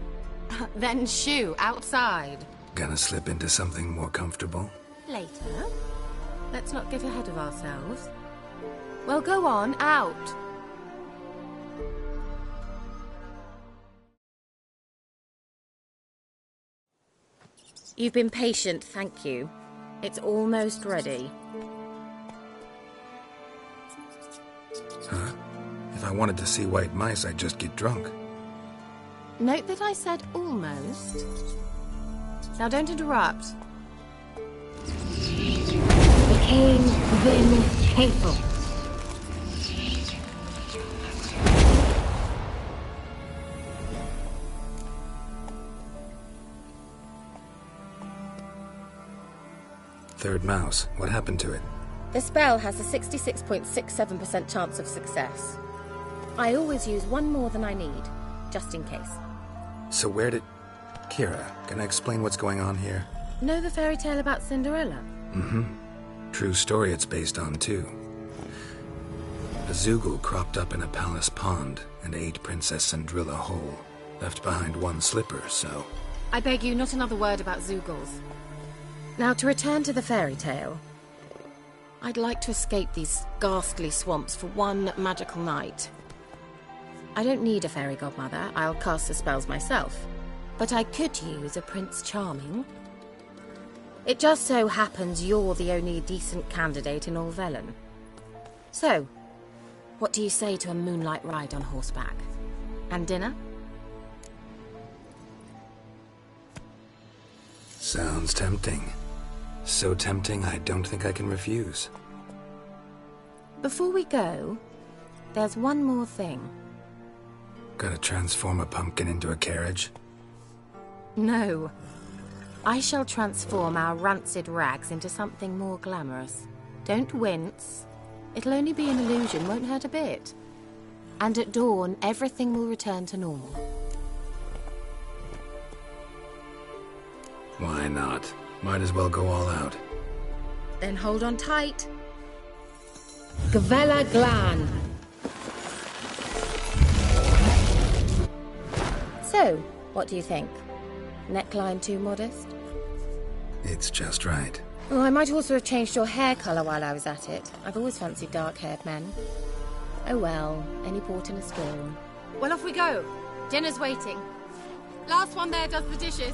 Then shoo, outside. Gonna slip into something more comfortable? Later. Let's not get ahead of ourselves. Well, go on, out. You've been patient, thank you. It's almost ready. Huh? If I wanted to see white mice, I'd just get drunk. Note that I said almost. Now don't interrupt. The king's been faithful. Third mouse. What happened to it? The spell has a 66.67% chance of success. I always use one more than I need, just in case. So where did... Kira, can I explain what's going on here? Know the fairy tale about Cinderella? Mm-hmm. True story it's based on, too. A Zoogle cropped up in a palace pond and ate Princess Cinderella whole. Left behind one slipper, so... I beg you, not another word about Zoogles. Now, to return to the fairy tale. I'd like to escape these ghastly swamps for one magical night. I don't need a fairy godmother, I'll cast the spells myself. But I could use a Prince Charming. It just so happens you're the only decent candidate in all Velen. So, what do you say to a moonlight ride on horseback? And dinner? Sounds tempting. So tempting, I don't think I can refuse. Before we go, there's one more thing. Gotta transform a pumpkin into a carriage? No. I shall transform our rancid rags into something more glamorous. Don't wince. It'll only be an illusion, won't hurt a bit. And at dawn, everything will return to normal. Why not? Might as well go all out. Then hold on tight. Gavella Glan. So, what do you think? Neckline too modest? It's just right. Oh, I might also have changed your hair colour while I was at it. I've always fancied dark-haired men. Oh well, any port in a storm. Well, off we go. Dinner's waiting. Last one there does the dishes.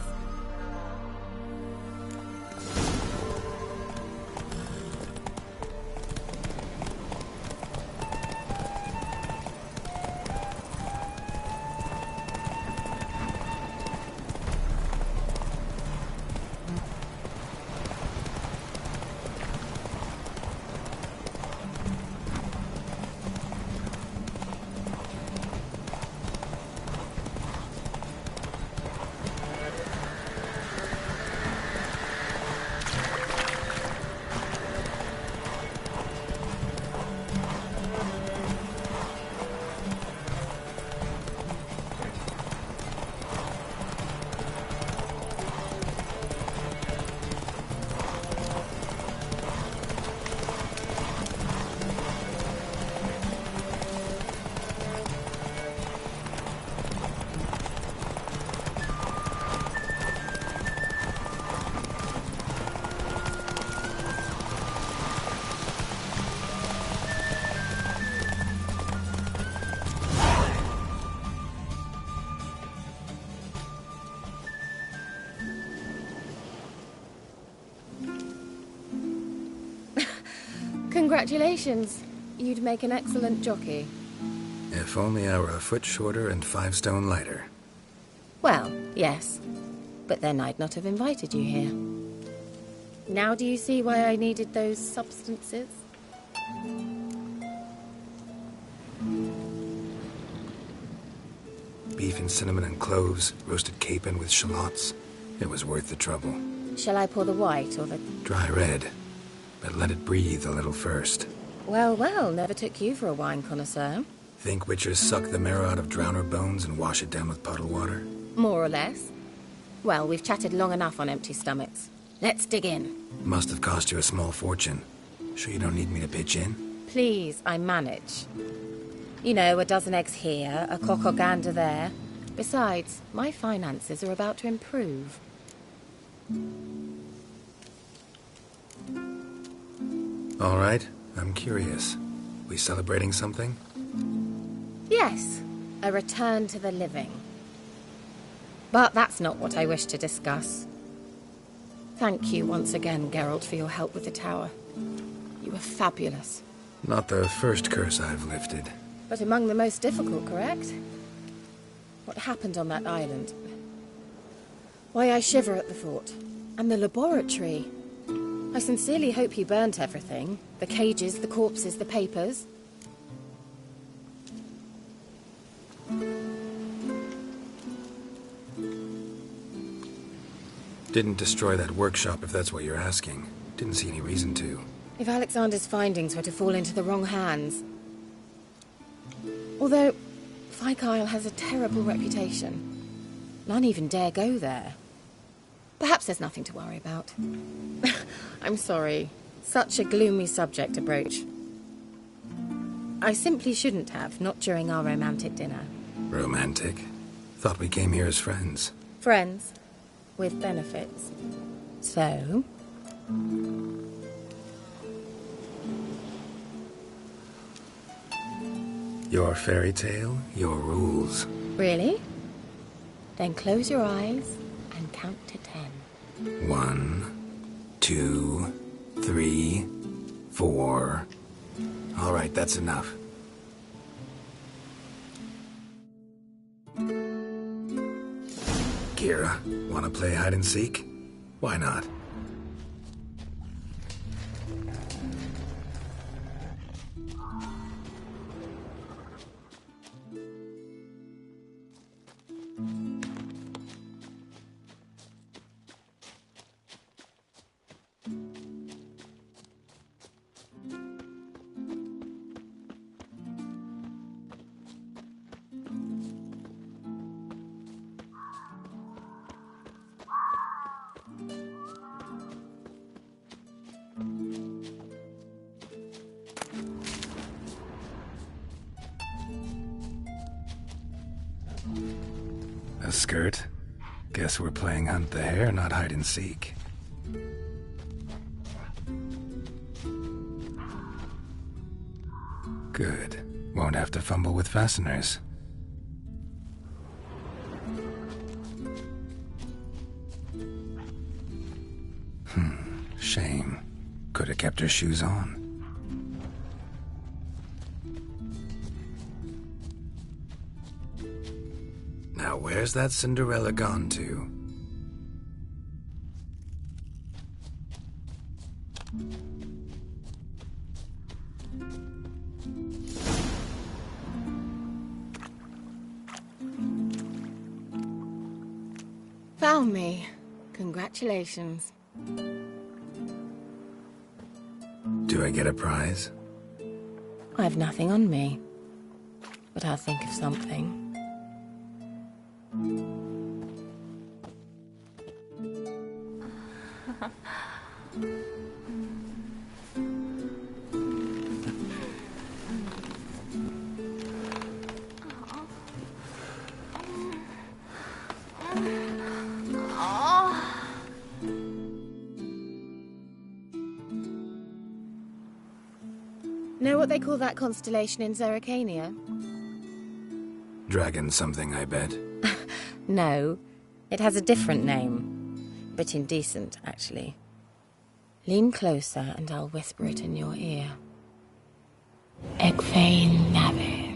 Congratulations. You'd make an excellent jockey. If only I were a foot shorter and 5 stone lighter. Well, yes. But then I'd not have invited you here. Now do you see why I needed those substances? beef and cinnamon and cloves, roasted capon with shallots. It was worth the trouble. Shall I pour the white or the... Dry red, but let it breathe a little first. Well, well, never took you for a wine connoisseur. Think witchers suck the marrow out of drowner bones and wash it down with puddle water? More or less. Well, we've chatted long enough on empty stomachs. Let's dig in. Must have cost you a small fortune. Sure you don't need me to pitch in? Please, I manage. You know, a dozen eggs here, a cock or gander there. Besides, my finances are about to improve. All right, I'm curious. We celebrating something? Yes, a return to the living. But that's not what I wish to discuss. Thank you once again, Geralt, for your help with the tower. You were fabulous. Not the first curse I've lifted. But among the most difficult, correct? What happened on that island? Why, I shiver at the thought. And the laboratory. I sincerely hope you burnt everything. The cages, the corpses, the papers. Didn't destroy that workshop, if that's what you're asking. Didn't see any reason to. If Alexander's findings were to fall into the wrong hands... Although, Fyke Isle has a terrible reputation. None even dare go there. Perhaps there's nothing to worry about. I'm sorry. Such a gloomy subject to broach. I simply shouldn't have, not during our romantic dinner. Romantic? Thought we came here as friends. Friends. With benefits. So... Your fairy tale, your rules. Really? Then close your eyes and count to 10. 1, 2, 3, 4. All right, that's enough. Kira, wanna play hide and seek? Why not? A skirt? Guess we're playing hunt the hare, not hide and seek. Good. Won't have to fumble with fasteners. Shame. Could have kept her shoes on. Now where's that Cinderella gone to? Found me. Congratulations. Do I get a prize? I've nothing on me. But I'll think of something. Know what they call that constellation in Zerrikania? Dragon something, I bet. No, it has a different name. Bit indecent, actually. Lean closer and I'll whisper it in your ear. Egfain Navir.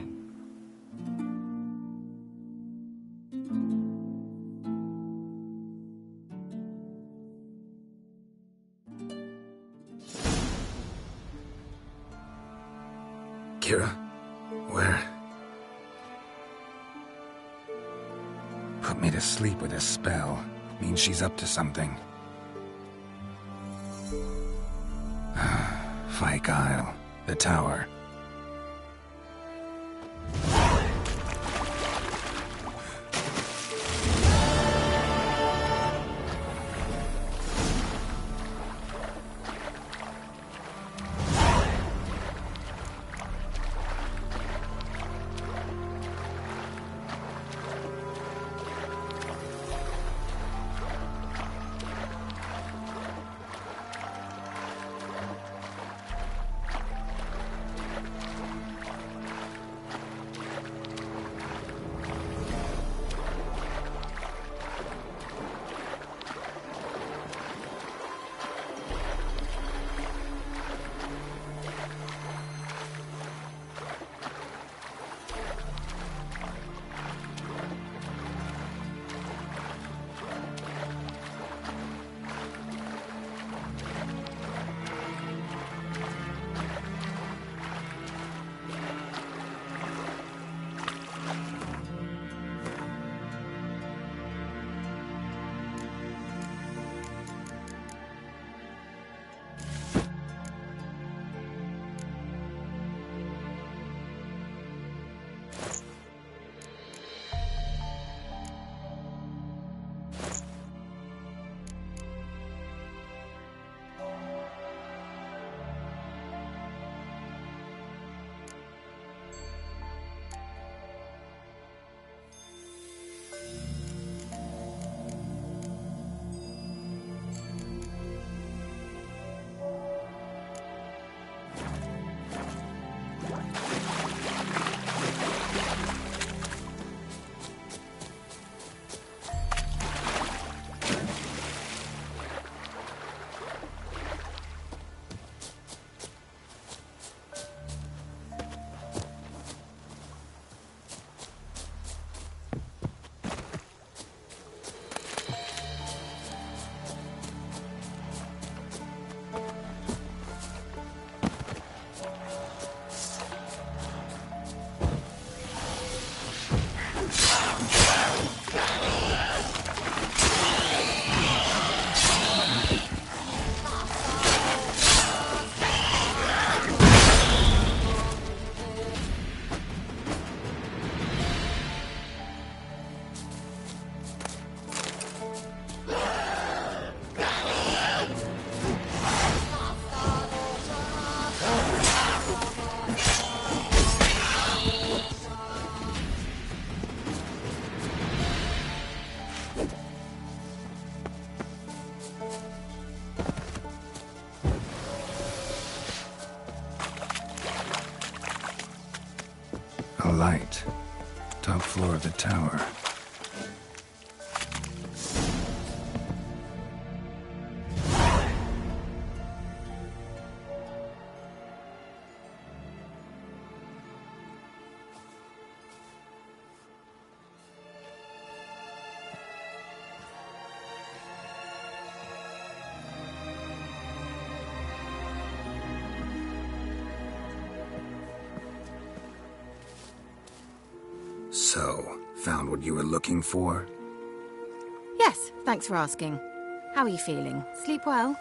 Kira? Where? Put me to sleep with a spell. Means she's up to something. Fyke Isle. The tower. A light. Top floor of the tower. So, found what you were looking for? Yes, thanks for asking. How are you feeling? Sleep well?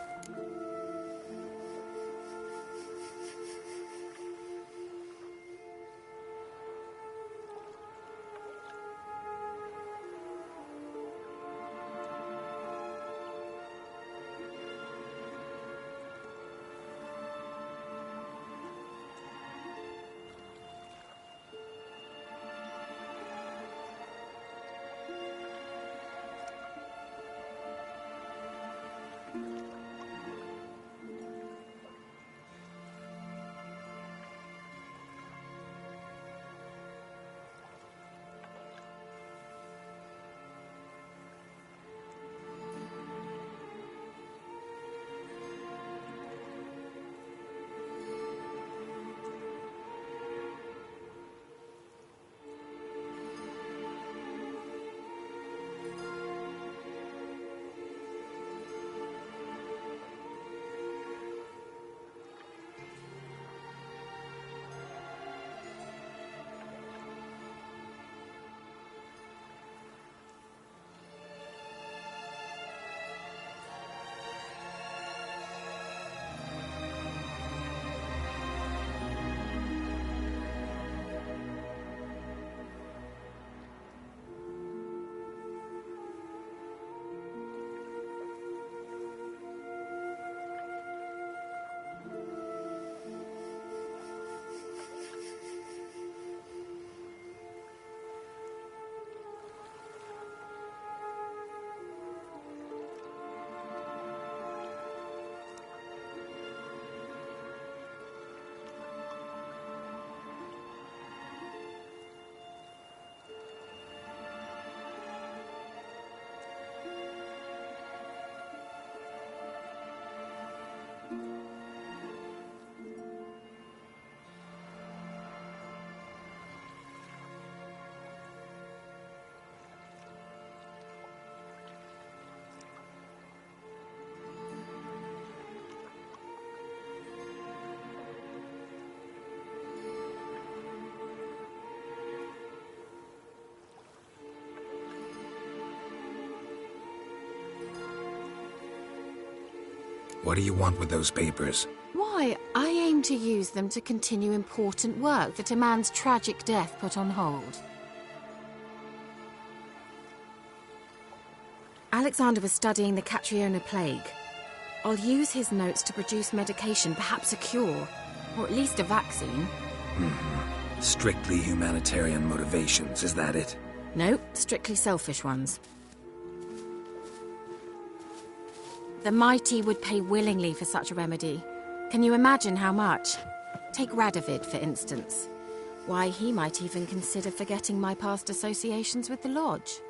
What do you want with those papers? Why, I aim to use them to continue important work that a man's tragic death put on hold. Alexander was studying the Catriona plague. I'll use his notes to produce medication, perhaps a cure, or at least a vaccine. Strictly humanitarian motivations, is that it? No, strictly selfish ones. The mighty would pay willingly for such a remedy. Can you imagine how much? Take Radovid, for instance. Why, he might even consider forgetting my past associations with the Lodge.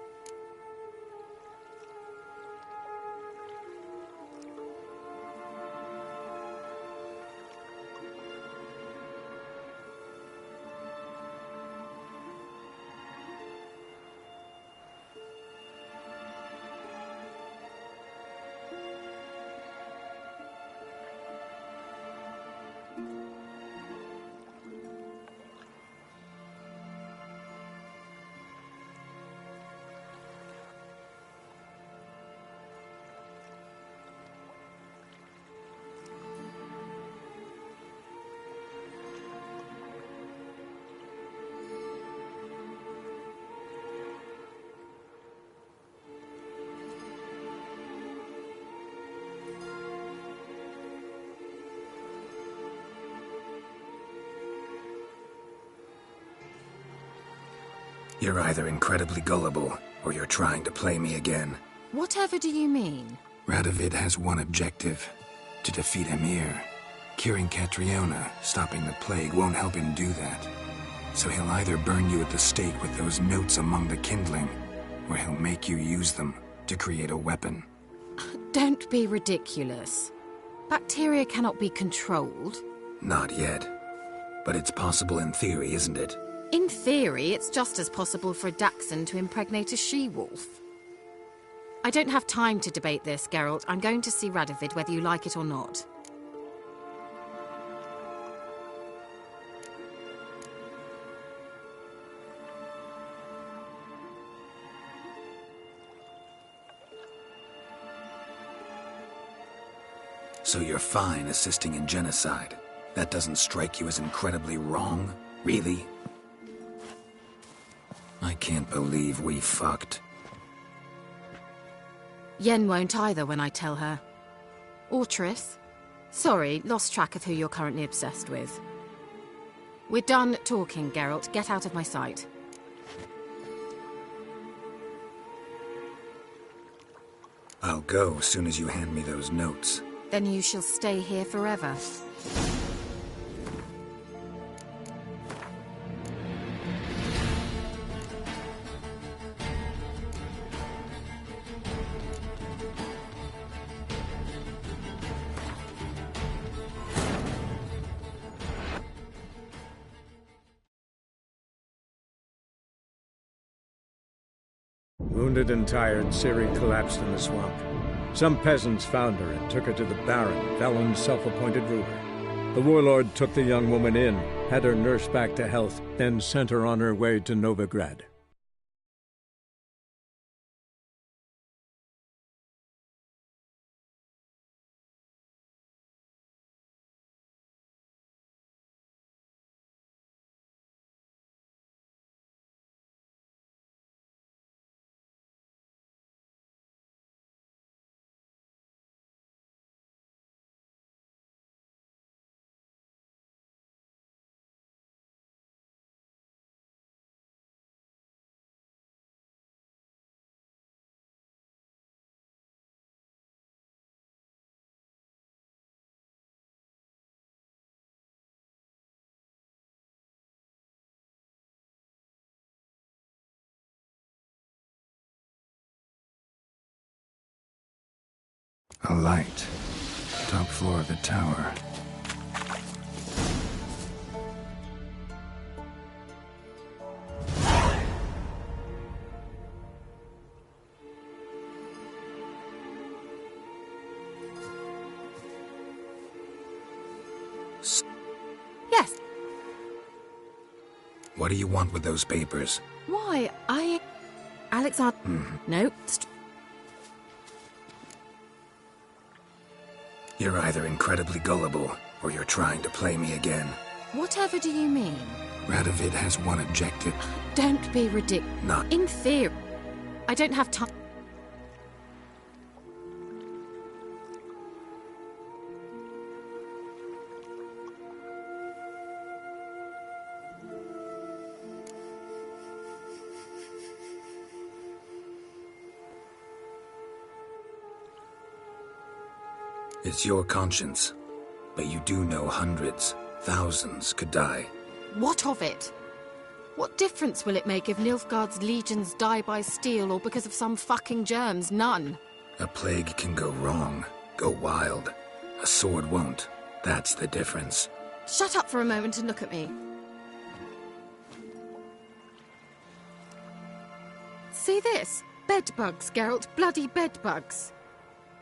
You're either incredibly gullible, or you're trying to play me again. Whatever do you mean? Radovid has one objective: to defeat Emir. Curing Catriona, stopping the plague, won't help him do that. So he'll either burn you at the stake with those notes among the kindling, or he'll make you use them to create a weapon. Don't be ridiculous. Bacteria cannot be controlled. Not yet. But it's possible in theory, isn't it? In theory, it's just as possible for a Dachshund to impregnate a she-wolf. I don't have time to debate this, Geralt. I'm going to see Radovid whether you like it or not. So you're fine assisting in genocide? That doesn't strike you as incredibly wrong? Really? I can't believe we fucked. Yen won't either when I tell her. Or Triss. Sorry, lost track of who you're currently obsessed with. We're done talking, Geralt. Get out of my sight. I'll go as soon as you hand me those notes. Then you shall stay here forever. Wounded and tired, Ciri collapsed in the swamp. Some peasants found her and took her to the Baron, Valen's self-appointed ruler. The warlord took the young woman in, had her nursed back to health, then sent her on her way to Novigrad. A light. Top floor of the tower. Yes. What do you want with those papers? Why, Alexander... No. You're either incredibly gullible, or you're trying to play me again. Whatever do you mean? Radovid has one objective. Don't be ridiculous. Not. In theory. I don't have time. It's your conscience. But you do know hundreds, thousands could die. What of it? What difference will it make if Nilfgaard's legions die by steel or because of some fucking germs? None. A plague can go wrong, go wild. A sword won't. That's the difference. Shut up for a moment and look at me. See this? Bedbugs, Geralt. Bloody bedbugs.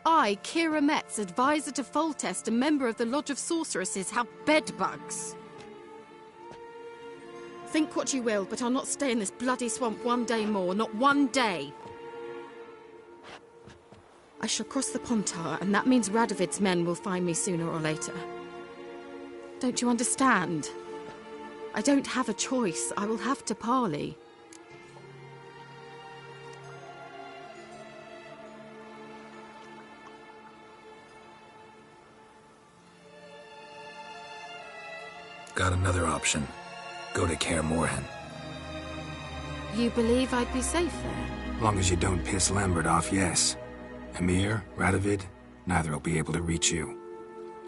I, Kira Metz, advisor to Foltest, a member of the Lodge of Sorceresses, have bedbugs. Think what you will, but I'll not stay in this bloody swamp one day more. Not one day. I shall cross the Pontar, and that means Radovid's men will find me sooner or later. Don't you understand? I don't have a choice. I will have to parley. Got another option. Go to Kaer Morhen. You believe I'd be safe there? Long as you don't piss Lambert off, yes. Emir, Radovid, neither will be able to reach you.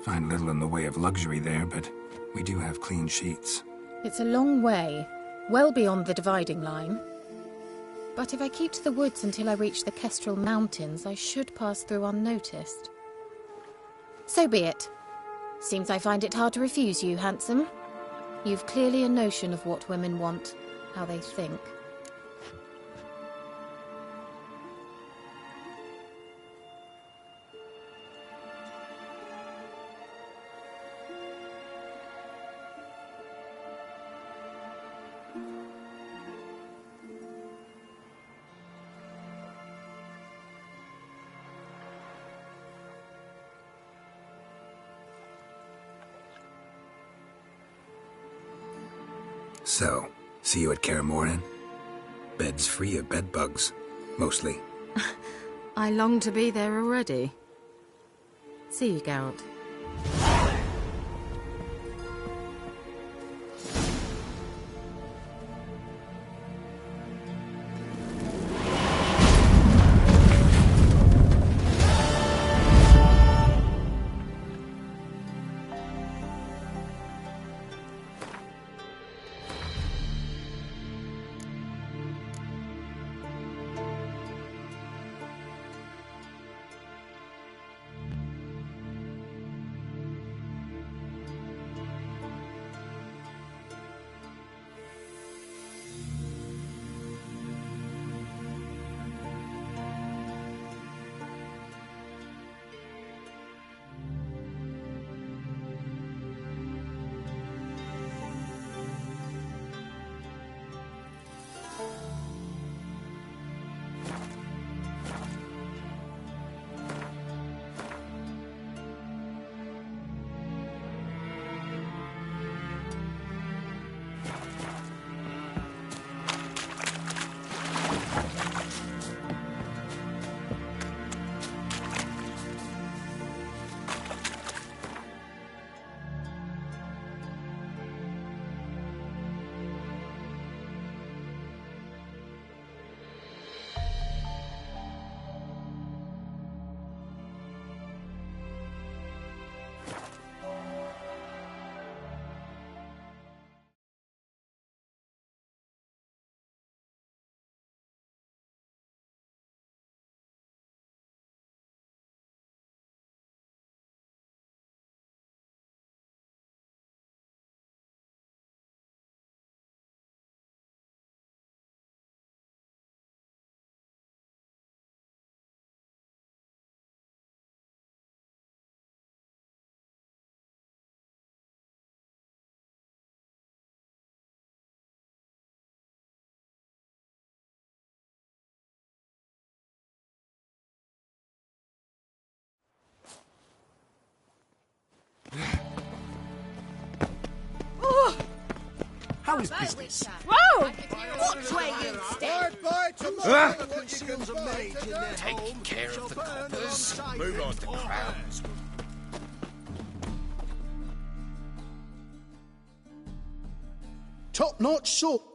Find little in the way of luxury there, but we do have clean sheets. It's a long way, well beyond the dividing line. But if I keep to the woods until I reach the Kestrel Mountains, I should pass through unnoticed. So be it. Seems I find it hard to refuse you, handsome. You've clearly a notion of what women want, how they think. So, see you at Kaer Morhen? Beds free of bedbugs, mostly. I long to be there already. See you, Geralt. How's business? Whoa! Watch where you step. Taking care of the coppers. Move on to crowns. Top-notch salt.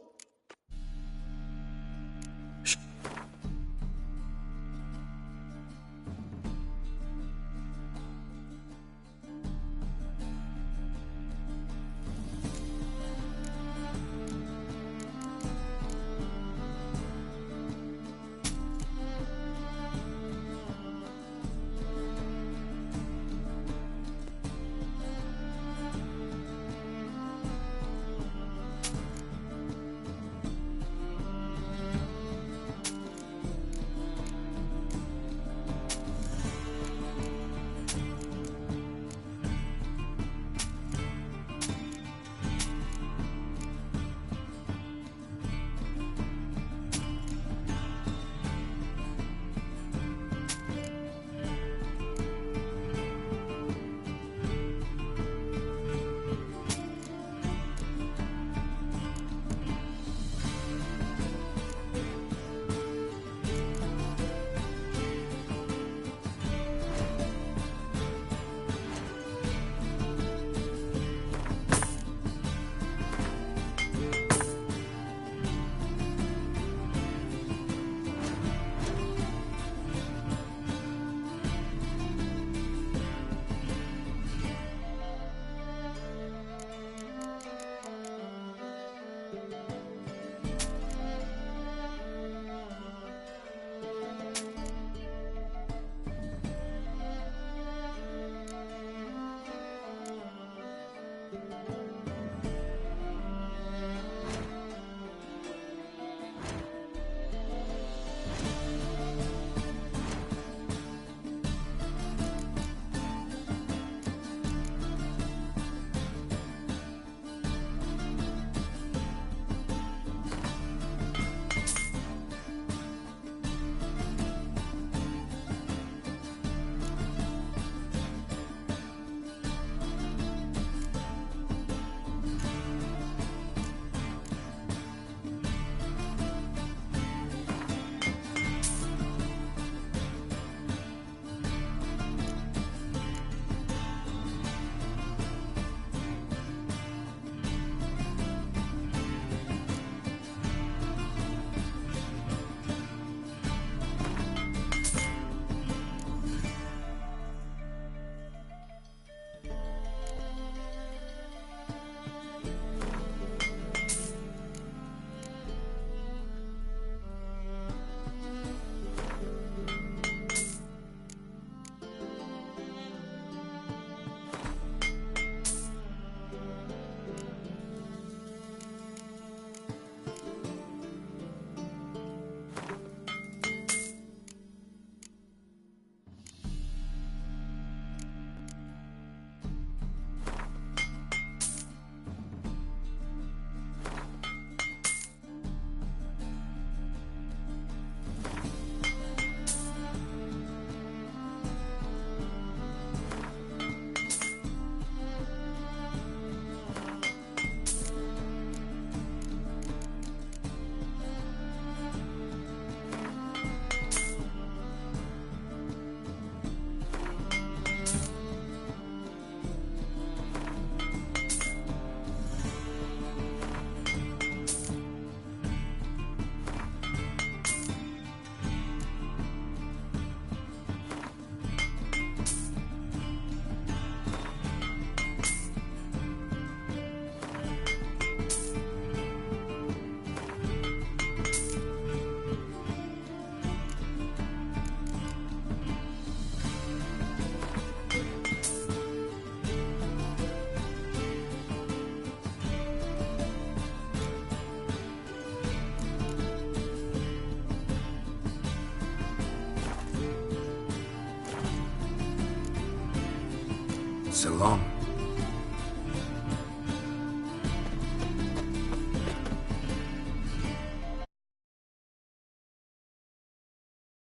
So long.